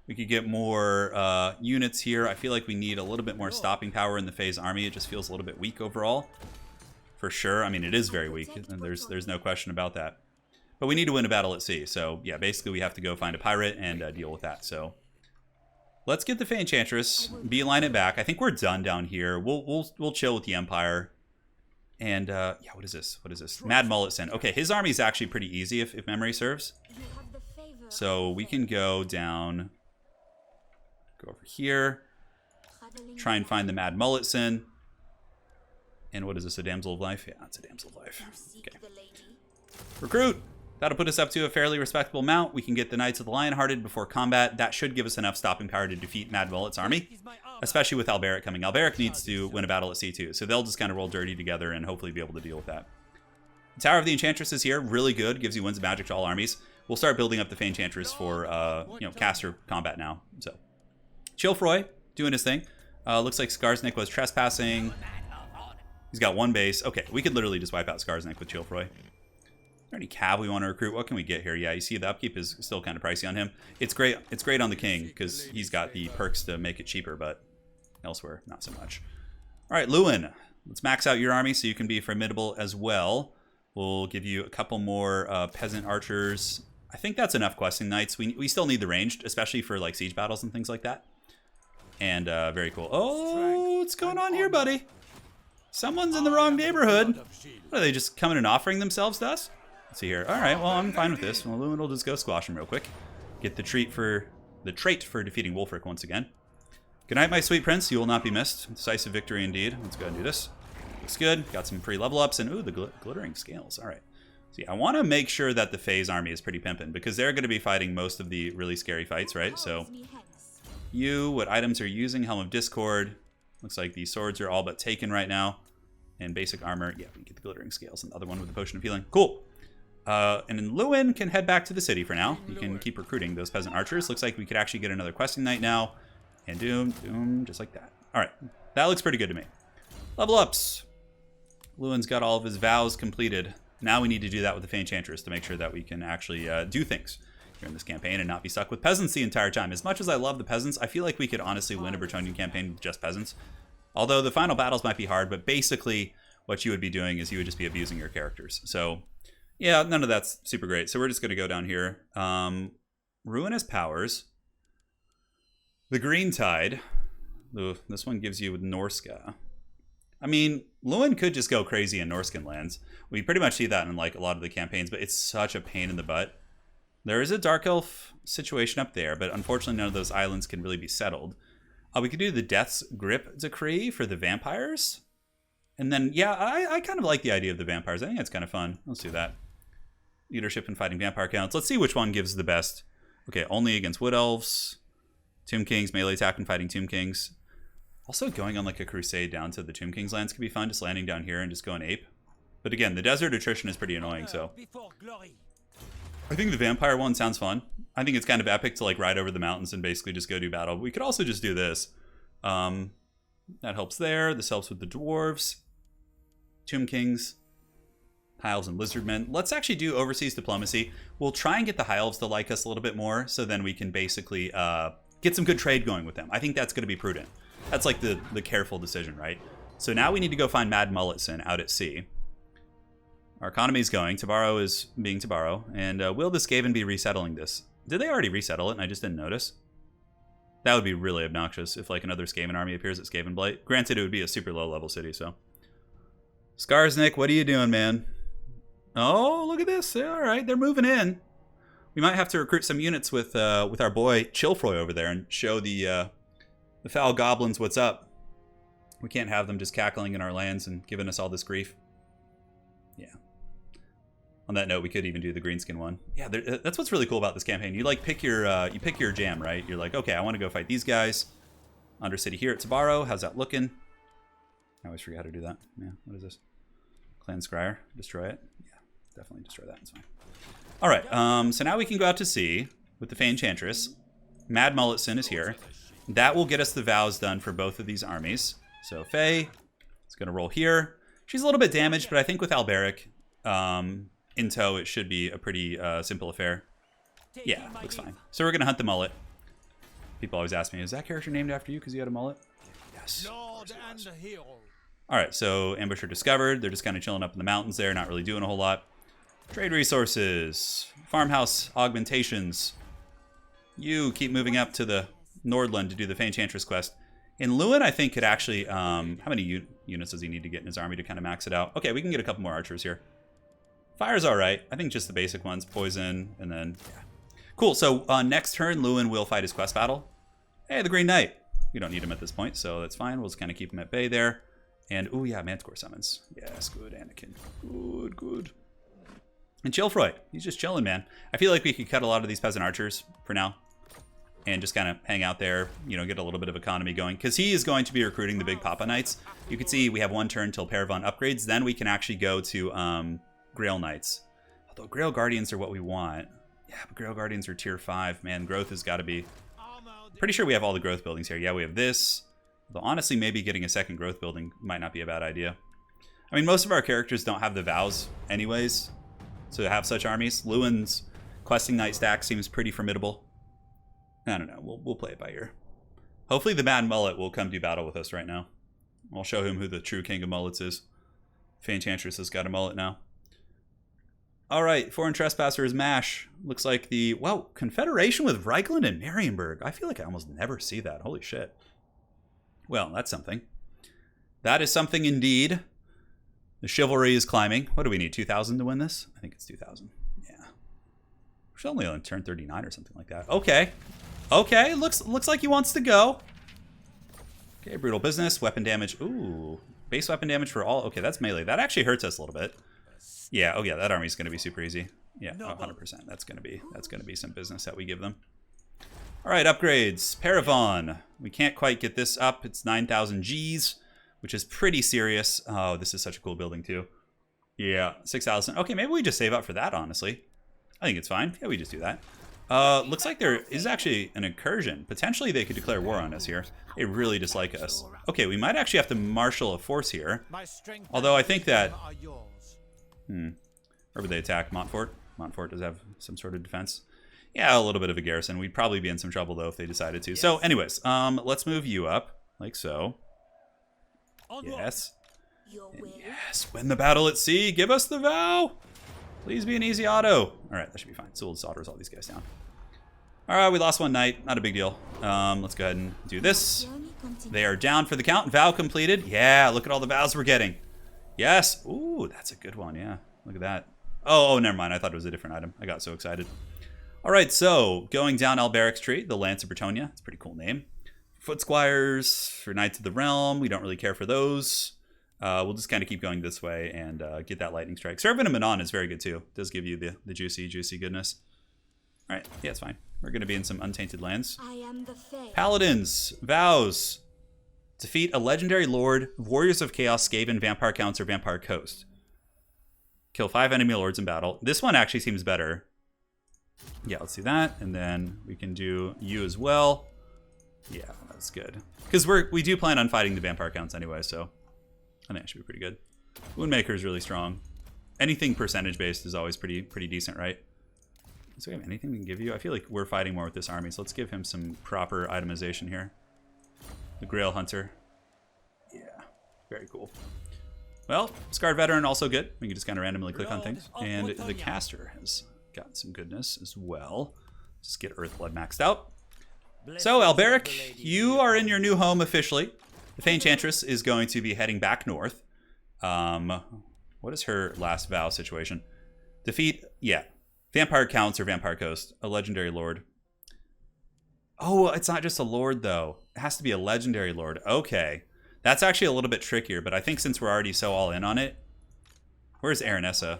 A: we could get more units here. I feel like we need a little bit more stopping power in the Fae's army. It just feels a little bit weak overall, for sure. I mean, it is very weak, and there's no question about that. But we need to win a battle at sea. So yeah, basically we have to go find a pirate and deal with that. So let's get the Fay Enchantress, beeline it back. I think we're done down here. We'll chill with the Empire. And yeah, what is this? Mad Mulletson. Okay, his army is actually pretty easy if memory serves. So we can go down. Go over here, try and find the Mad Mulletson. And what is this, a Damsel of Life? Yeah, it's a Damsel of Life. Okay. Recruit! That'll put us up to a fairly respectable amount. We can get the Knights of the Lionhearted before combat. That should give us enough stopping power to defeat Mad Mullet's army, especially with Alberic coming. Alberic needs to win a battle at sea too, so they'll just kind of roll dirty together and hopefully be able to deal with that. The Tower of the Enchantress is here, really good, gives you Winds of Magic to all armies. We'll start building up the Fay Enchantress for caster combat now. So Chilfroy doing his thing. Looks like Skarsnik was trespassing. He's got 1 base. Okay, we could literally just wipe out Skarsnik with Chilfroy. Is there any cav we want to recruit? What can we get here? Yeah, you see the upkeep is still kind of pricey on him. It's great on the king because he's got the perks to make it cheaper, but elsewhere, not so much. All right, Lewin, let's max out your army so you can be formidable as well. We'll give you a couple more peasant archers. I think that's enough questing knights. We still need the ranged, especially for like siege battles and things like that. And very cool. Oh, what's going on here, buddy? Someone's in the wrong neighborhood. What, are they just coming and offering themselves to us? Let's see here. All right, well, I'm fine with this. Well, Lewin will just go squash him real quick. Get the trait for defeating Wulfric once again. Good night, my sweet prince. You will not be missed. Decisive victory indeed. Let's go and do this. Looks good. Got some free level ups and ooh, the glittering scales. All right. So yeah, I want to make sure that the Fae's army is pretty pimpin' because they're going to be fighting most of the really scary fights, right? So what items are you using? Helm of Discord. Looks like these swords are all but taken right now. And basic armor. Yeah, we can get the glittering scales and the other one with the potion of healing. Cool. And then Lewin can head back to the city for now. You can keep recruiting those peasant archers. Looks like we could actually get another questing knight now. And doom, just like that. All right, that looks pretty good to me. Level ups. Lewin's got all of his vows completed. Now we need to do that with the Fay Enchantress to make sure that we can actually do things during this campaign and not be stuck with peasants the entire time. As much as I love the peasants, I feel like we could honestly win a Bretonnian campaign with just peasants. Although the final battles might be hard, but basically what you would be doing is you would just be abusing your characters. So Yeah, none of that's super great. So we're just going to go down here. Ruinous Powers. The Green Tide. Ooh, this one gives you Norska. I mean, Lewin could just go crazy in Norscan lands. We pretty much see that in like a lot of the campaigns, but it's such a pain in the butt. There is a Dark Elf situation up there, but unfortunately none of those islands can really be settled. We could do the Death's Grip Decree for the vampires. And then, yeah, I kind of like the idea of the vampires. I think that's kind of fun. Let's do that. Leadership and Fighting Vampire counts. Let's see which one gives the best. Okay, only against Wood Elves. Tomb Kings, melee attack and fighting Tomb Kings. Also going on like a crusade down to the Tomb Kings lands could be fun. Just landing down here and just going ape. But again, the desert attrition is pretty annoying, so. I think the vampire one sounds fun. I think it's kind of epic to like ride over the mountains and basically just go do battle. We could also just do this. That helps there. This helps with the dwarves. Tomb Kings. High Elves and Lizardmen. Let's actually do overseas diplomacy. We'll try and get the High Elves to like us a little bit more, so then we can basically get some good trade going with them. I think that's going to be prudent. That's like the careful decision, right? So now we need to go find Mad Mulletson out at sea. Our economy is going. Tabaro is being Tabaro. And will the Skaven be resettling this? Did they already resettle it and I just didn't notice? That would be really obnoxious if like another Skaven army appears at SKAVENBLIGHT. Granted, it would be a super low level city, so. Skarsnik, what are you doing, man? Oh, look at this. All right, they're moving in. We might have to recruit some units with our boy Chilfroy over there and show the foul goblins what's up. We can't have them just cackling in our lands and giving us all this grief. Yeah. On that note, we could even do the greenskin one. Yeah, that's what's really cool about this campaign. You like pick your jam, right? You're like, okay, I want to go fight these guys. Undercity here at Tabaro. How's that looking? I always forget how to do that. Yeah, what is this? Clan Scryer. Destroy it. Yeah, definitely destroy that. It's fine. All right, so now we can go out to sea with the Fay Enchantress. Mad Mulletson is here. That will get us the vows done for both of these armies. So Fay is going to roll here. She's a little bit damaged, but I think with Alberic in tow, it should be a pretty simple affair. Yeah, looks fine. So we're going to hunt the mullet. People always ask me, is that character named after you because you had a mullet? Yes. All right, so Ambusher discovered. They're just kind of chilling up in the mountains there, not really doing a whole lot. Trade resources, farmhouse augmentations. You keep moving up to the Nordland to do the Fay Enchantress quest. In Lewin, I think could actually, how many units does he need to get in his army to kind of max it out? Okay, we can get a couple more archers here. Fire's all right. I think just the basic ones, poison, and then, yeah. Cool, so next turn, Lewin will fight his quest battle. Hey, the Green Knight. We don't need him at this point, so that's fine. We'll just kind of keep him at bay there. And, oh yeah, Manticore summons. Yes, good, Anakin. Good, good. And Chilfroy, he's just chilling, man. I feel like we could cut a lot of these peasant archers for now. And just kind of hang out there, you know, get a little bit of economy going. Because he is going to be recruiting the big Papa Knights. You can see we have one turn till Paravon upgrades. Then we can actually go to Grail Knights. Although Grail Guardians are what we want. Yeah, but Grail Guardians are tier 5. Man, growth has got to be... Pretty sure we have all the growth buildings here. Yeah, we have this. Though honestly, maybe getting a second growth building might not be a bad idea. I mean, most of our characters don't have the vows anyways. To have such armies. Lewin's questing knight stack seems pretty formidable. I don't know. We'll play it by ear. Hopefully the Mad Mullet will come do battle with us right now. I'll show him who the true king of mullets is. Fay Enchantress has got a mullet now. All right, Foreign Trespassers MASH. Looks like the, well, Confederation with Reichland and Marienburg. I feel like I almost never see that. Holy shit. Well, that's something. That is something indeed. The chivalry is climbing. What do we need, 2,000 to win this? I think it's 2,000. Yeah. We should only on turn 39 or something like that. Okay. Okay, looks like he wants to go. Okay, brutal business, weapon damage. Ooh, base weapon damage for all. Okay, that's melee. That actually hurts us a little bit. Yeah, oh yeah, that army's going to be super easy. Yeah, 100%. That's going to be some business that we give them. All right, upgrades. Paravon. We can't quite get this up. It's 9,000 Gs, which is pretty serious. Oh, this is such a cool building too. Yeah, 6,000. Okay, maybe we just save up for that, honestly. I think it's fine. Yeah, we just do that. Looks like there is actually an incursion. Potentially they could declare war on us here. They really dislike us. Okay, we might actually have to marshal a force here. Although I think that... Where would they attack? Montfort? Montfort does have some sort of defense. Yeah, a little bit of a garrison. We'd probably be in some trouble, though, if they decided to. Yes. So, anyways, let's move you up, like so. Yes. And yes, win the battle at sea. Give us the vow. Please be an easy auto. All right, that should be fine. So we'll just auto all these guys down. All right, we lost one knight. Not a big deal. Let's go ahead and do this. They are down for the count. Vow completed. Yeah, look at all the vows we're getting. Yes. Ooh, that's a good one. Yeah, look at that. Oh, never mind. I thought it was a different item. I got so excited. All right, so going down Alberic's tree, the Lance of Bretonnia. It's a pretty cool name. Foot Squires for Knights of the Realm. We don't really care for those. We'll just kind of keep going this way and get that Lightning Strike. Servant of Manon is very good too. It does give you the juicy goodness. All right, yeah, it's fine. We're going to be in some untainted lands.
B: I am the Fay.
A: Paladins, vows. Defeat a legendary lord, warriors of chaos, Skaven, vampire counts, or vampire coast. Kill 5 enemy lords in battle. This one actually seems better. Yeah, let's do that. And then we can do you as well. Yeah, that's good. Because we do plan on fighting the vampire counts anyway, so I think it should be pretty good. Woundmaker is really strong. Anything percentage based is always pretty decent, right? So we have anything we can give you? I feel like we're fighting more with this army, so let's give him some proper itemization here. The Grail Hunter. Yeah, very cool. Well, Scarred Veteran also good. We can just kind of randomly click on things. And the Caster has got some goodness as well. Just get Earthblood maxed out. So, Alberic, you are in your new home officially. The Fay Enchantress is going to be heading back north. What is her last vow situation? Defeat, yeah. Vampire Counts or Vampire Coast. A legendary lord. Oh, it's not just a lord, though. It has to be a legendary lord. Okay. That's actually a little bit trickier, but I think since we're already so all in on it... Where's Aranessa?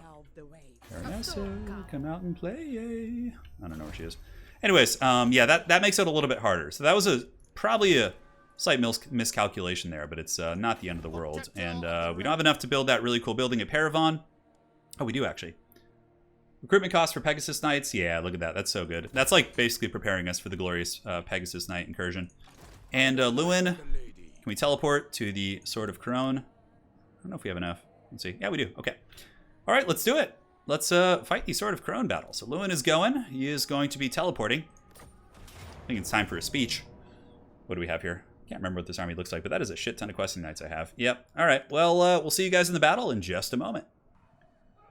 A: Aranessa, come out and play. I don't know where she is. Anyways, yeah, that makes it a little bit harder. So that was probably a slight miscalculation there, but it's not the end of the world. And we don't have enough to build that really cool building at Paravon. Oh, we do, actually. Recruitment costs for Pegasus Knights. Yeah, look at that. That's so good. That's like basically preparing us for the glorious Pegasus Knight incursion. And Lewin, can we teleport to the Sword of Crone? I don't know if we have enough. Let's see. Yeah, we do. Okay. All right, let's do it. Let's fight the Sword of Crone battle. So Lewin is going. He is going to be teleporting. I think it's time for a speech. What do we have here? Can't remember what this army looks like, but that is a shit ton of questing knights I have. Yep. All right. Well, we'll see you guys in the battle in just a moment.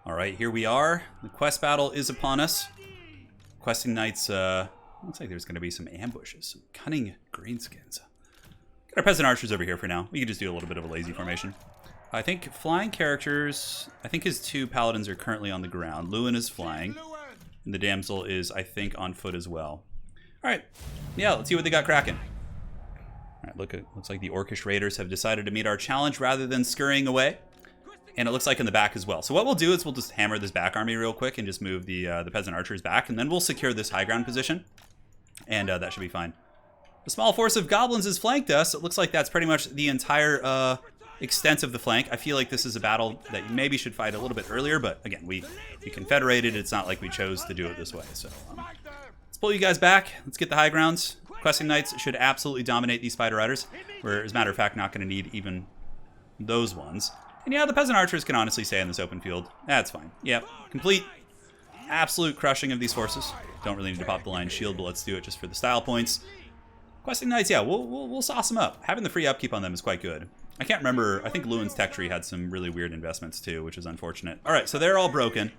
A: All right, here we are. The quest battle is upon us. Questing knights, looks like there's going to be some ambushes, some cunning greenskins. Got our peasant archers over here for now. We can just do a little bit of a lazy formation. I think flying characters, I think his 2 paladins are currently on the ground. Lewin is flying, and the damsel is, I think, on foot as well. All right, yeah, let's see what they got cracking. All right, looks like the Orcish Raiders have decided to meet our challenge rather than scurrying away. And it looks like in the back as well. So what we'll do is we'll just hammer this back army real quick and just move the peasant archers back, and then we'll secure this high ground position, and that should be fine. A small force of goblins has flanked us. It looks like that's pretty much the entire extent of the flank. I feel like this is a battle that you maybe should fight a little bit earlier, but again, we confederated. It's not like we chose to do it this way. So let's pull you guys back. Let's get the high grounds. Questing knights should absolutely dominate these spider riders. We're, as a matter of fact, not going to need even those ones. And yeah, the peasant archers can honestly stay in this open field. That's fine. Yep, complete, absolute crushing of these forces. Don't really need to pop the line shield, but let's do it just for the style points. Questing knights, yeah, we'll sauce them up. Having the free upkeep on them is quite good. I can't remember. I think Lewin's tech tree had some really weird investments too, which is unfortunate. All right, so they're all broken.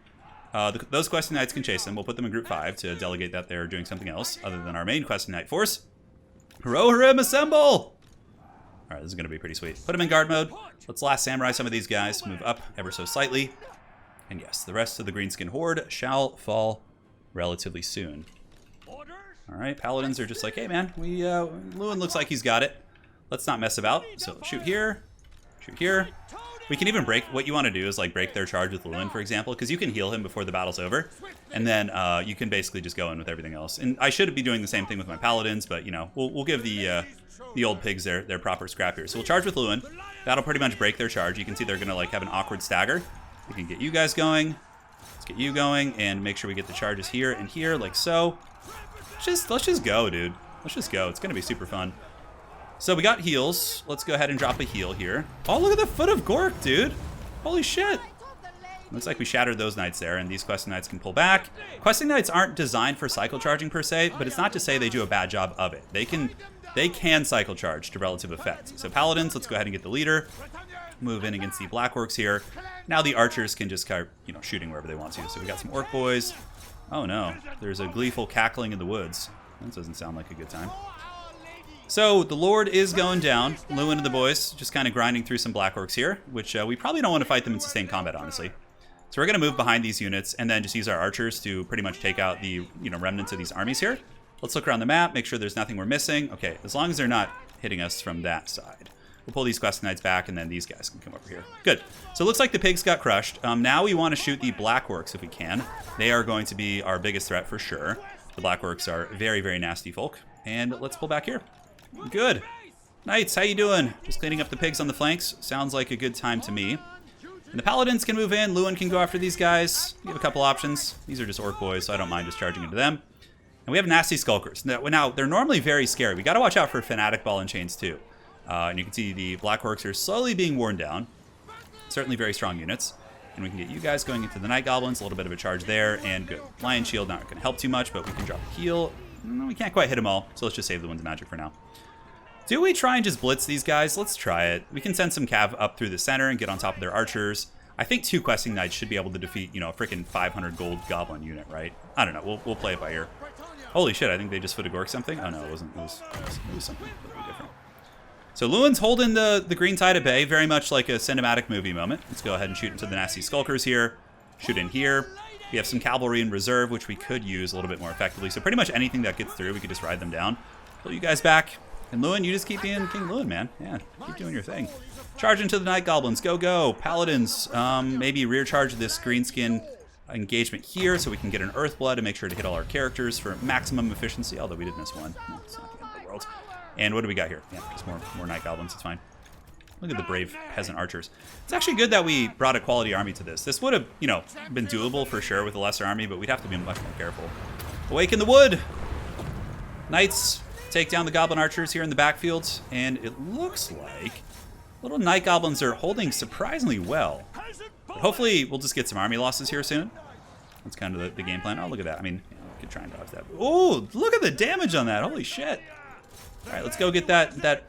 A: Those questing knights can chase them. We'll put them in group 5 to delegate that they're doing something else other than our main questing knight force. Rohirrim, assemble! All right, this is going to be pretty sweet. Put them in guard mode. Let's last samurai some of these guys. Move up ever so slightly. And yes, the rest of the greenskin horde shall fall relatively soon. All right, paladins are just like, hey man, Lewin looks like he's got it. Let's not mess about. So shoot here, shoot here. We can even break, what you want to do is like break their charge with Lewin, for example, because you can heal him before the battle's over. And then you can basically just go in with everything else. And I should be doing the same thing with my paladins, but you know, we'll give the old pigs their proper scrap here. So we'll charge with Lewin. That'll pretty much break their charge. You can see they're going to like have an awkward stagger. We can get you guys going. Let's get you going and make sure we get the charges here and here like so. Let's just go, dude. Let's just go. It's going to be super fun. So we got heals. Let's go ahead and drop a heal here. Oh, look at the Foot of Gork, dude. Holy shit. Looks like we shattered those knights there, and these questing knights can pull back. Questing knights aren't designed for cycle charging per se, but it's not to say they do a bad job of it. They can cycle charge to relative effect. So paladins, let's go ahead and get the leader. move in against the Black Orcs here. Now the archers can just start, shooting wherever they want to. So we got some Orc boys. Oh no, there's a gleeful cackling in the woods. That doesn't sound like a good time. So the Lord is going down. Lewin and the boys just kind of grinding through some Black Orcs here, which we probably don't want to fight them in sustained combat, honestly. So we're going to move behind these units and then just use our archers to pretty much take out the remnants of these armies here. Let's look around the map, make sure there's nothing we're missing. Okay, as long as they're not hitting us from that side. We'll pull these Questing Knights back, and then these guys can come over here. Good. So it looks like the pigs got crushed. Now we want to shoot the Black Orcs if we can. They are going to be our biggest threat for sure. The Black Orcs are very, very nasty folk. And let's pull back here. Good. Knights, how you doing? Just cleaning up the pigs on the flanks. Sounds like a good time to me. And the Paladins can move in. Lewin can go after these guys. We have a couple options. These are just Orc boys, so I don't mind just charging into them. And we have nasty Skulkers. Now, they're normally very scary. We got to watch out for Fanatic Ball and Chains too. And you can see the Black Orcs are slowly being worn down. Certainly very strong units. And we can get you guys going into the Night Goblins. A little bit of a charge there. And good. Lion Shield not going to help too much, but we can drop a heal. We can't quite hit them all, so let's just save the Winds of Magic for now. Do we try and just blitz these guys? Let's try it. We can send some cav up through the center and get on top of their archers. I think 2 Questing Knights should be able to defeat, a freaking 500 gold goblin unit, right? I don't know. We'll play it by ear. Holy shit, I think they just foot a Gork something. Oh no, it wasn't. It was something completely different. So Lewin's holding the Green Tide at bay, very much like a cinematic movie moment. Let's go ahead and shoot into the nasty Skulkers here. Shoot in here. We have some cavalry in reserve, which we could use a little bit more effectively. So pretty much anything that gets through, we could just ride them down. Pull you guys back. And Lewin, you just keep being King Lewin, man. Yeah, keep doing your thing. Charge into the Night Goblins. Go, go. Paladins, maybe rear charge this greenskin engagement here so we can get an Earthblood and make sure to hit all our characters for maximum efficiency, although we did miss one. No, it's not the end of the world. And what do we got here? Yeah, just more Night Goblins. It's fine. Look at the brave peasant archers. It's actually good that we brought a quality army to this. This would have, been doable for sure with a lesser army, but we'd have to be much more careful. Awake in the wood! Knights take down the Goblin archers here in the backfield, and it looks like little Night Goblins are holding surprisingly well. But hopefully, we'll just get some army losses here soon. That's kind of the game plan. Oh, look at that. I mean, we could try and dodge that. Oh, look at the damage on that. Holy shit. All right, let's go get that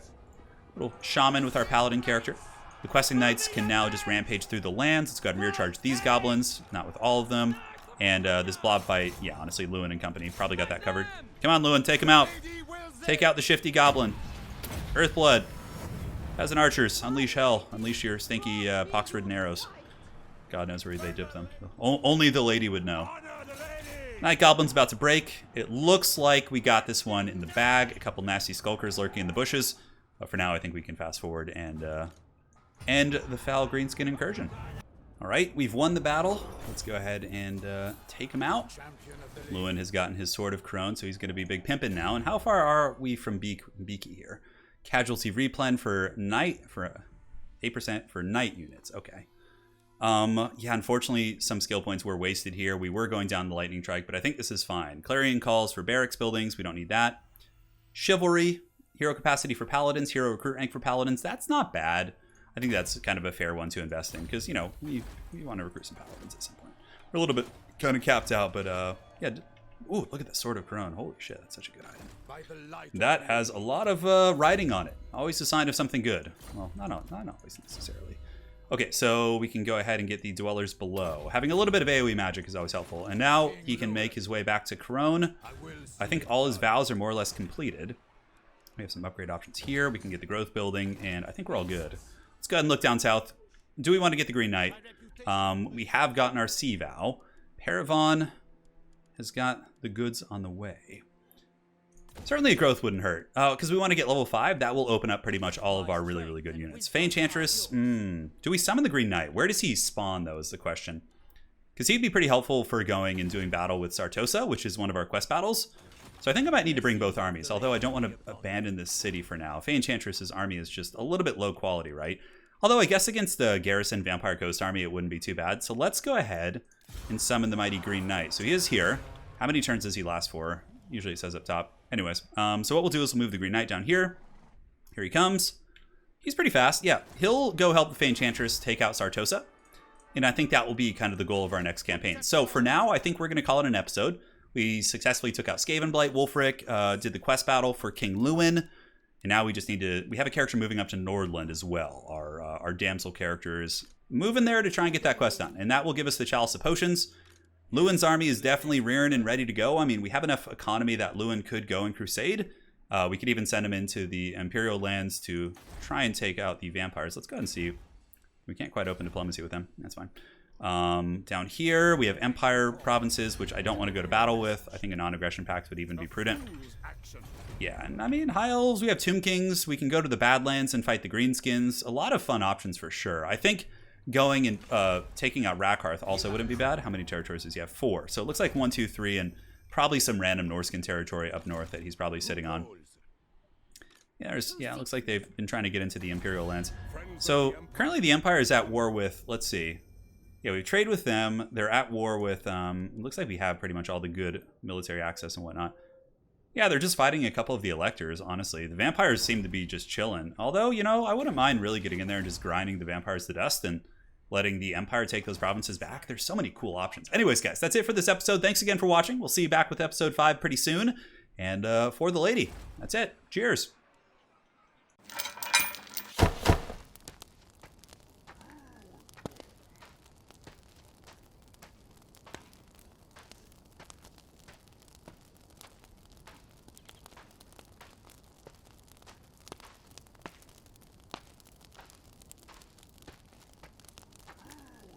A: little shaman with our paladin character. The Questing Knights can now just rampage through the lands. Let's go ahead and rear charge these goblins, not with all of them. And this blob fight, yeah, honestly, Lewin and company probably got that covered. Come on, Lewin, take him out. Take out the shifty goblin. Earthblood. Peasant archers, unleash hell. Unleash your stinky pox-ridden arrows. God knows where they dip them. Only the lady would know. Night Goblin's about to break. It looks like we got this one in the bag. A couple nasty Skulkers lurking in the bushes. But for now, I think we can fast forward and end the foul greenskin incursion. All right, we've won the battle. Let's go ahead and take him out. Lewin has gotten his Sword of Crone, so he's going to be big pimpin' now. And how far are we from Beaky here? Casualty replen for night, for 8% for night units. Okay. Yeah, unfortunately, some skill points were wasted here. We were going down the lightning strike, but I think this is fine. Clarion calls for barracks buildings. We don't need that. Chivalry, hero capacity for paladins, hero recruit rank for paladins. That's not bad. I think that's kind of a fair one to invest in because, we want to recruit some paladins at some point. We're a little bit kind of capped out, but yeah. Ooh, look at the Sword of Corone. Holy shit, that's such a good item. That has a lot of writing on it. Always a sign of something good. Well, not always necessarily. Okay, so we can go ahead and get the Dwellers Below. Having a little bit of AoE magic is always helpful. And now he can make his way back to Corone. I think all his vows are more or less completed. We have some upgrade options here. We can get the growth building, and I think we're all good. Let's go ahead and look down south. Do we want to get the Green Knight? We have gotten our Sea Vow. Paravon has got the goods on the way. Certainly a growth wouldn't hurt. Because we want to get level 5. That will open up pretty much all of our really, really good units. Fay Enchantress. Do we summon the Green Knight? Where does he spawn, though, is the question. Because he'd be pretty helpful for going and doing battle with Sartosa, which is one of our quest battles. So I think I might need to bring both armies, although I don't want to abandon this city for now. Fay Enchantress's army is just a little bit low quality, right? Although I guess against the Garrison Vampire Coast army, it wouldn't be too bad. So let's go ahead and summon the mighty Green Knight. So he is here. How many turns does he last for? Usually it says up top. Anyways, so what we'll do is we'll move the Green Knight down here. Here he comes. He's pretty fast. Yeah, he'll go help the Fay Enchantress take out Sartosa. And I think that will be kind of the goal of our next campaign. So for now, I think we're going to call it an episode. We successfully took out SKAVENBLIGHT, Wulfric, did the quest battle for King Lewin. And now we just need to, we have a character moving up to Nordland as well. Our damsel character is moving there to try and get that quest done. And that will give us the Chalice of Potions. Lewin's army is definitely rearing and ready to go. I mean, we have enough economy that Lewin could go and crusade. We could even send him into the Imperial lands to try and take out the vampires. Let's go ahead and see. We can't quite open diplomacy with them. That's fine. Down here, we have Empire provinces, which I don't want to go to battle with. I think a non-aggression pact would even be prudent. Yeah, and I mean, High Elves, we have Tomb Kings. We can go to the Badlands and fight the Greenskins. A lot of fun options for sure. I think going and taking out Rakarth also wouldn't be bad. How many territories does he have? 4. So it looks like 1, 2, 3, and probably some random Norskin territory up north that he's probably sitting on. Yeah, it looks like they've been trying to get into the Imperial lands. So currently the Empire is at war with, let's see. Yeah, we trade with them. They're at war with, it looks like we have pretty much all the good military access and whatnot. Yeah, they're just fighting a couple of the electors, honestly. The vampires seem to be just chilling. Although, you know, I wouldn't mind really getting in there and just grinding the vampires to dust and letting the Empire take those provinces back. There's so many cool options. Anyways, guys, that's it for this episode. Thanks again for watching. We'll see you back with episode 5 pretty soon. And for the lady, that's it. Cheers.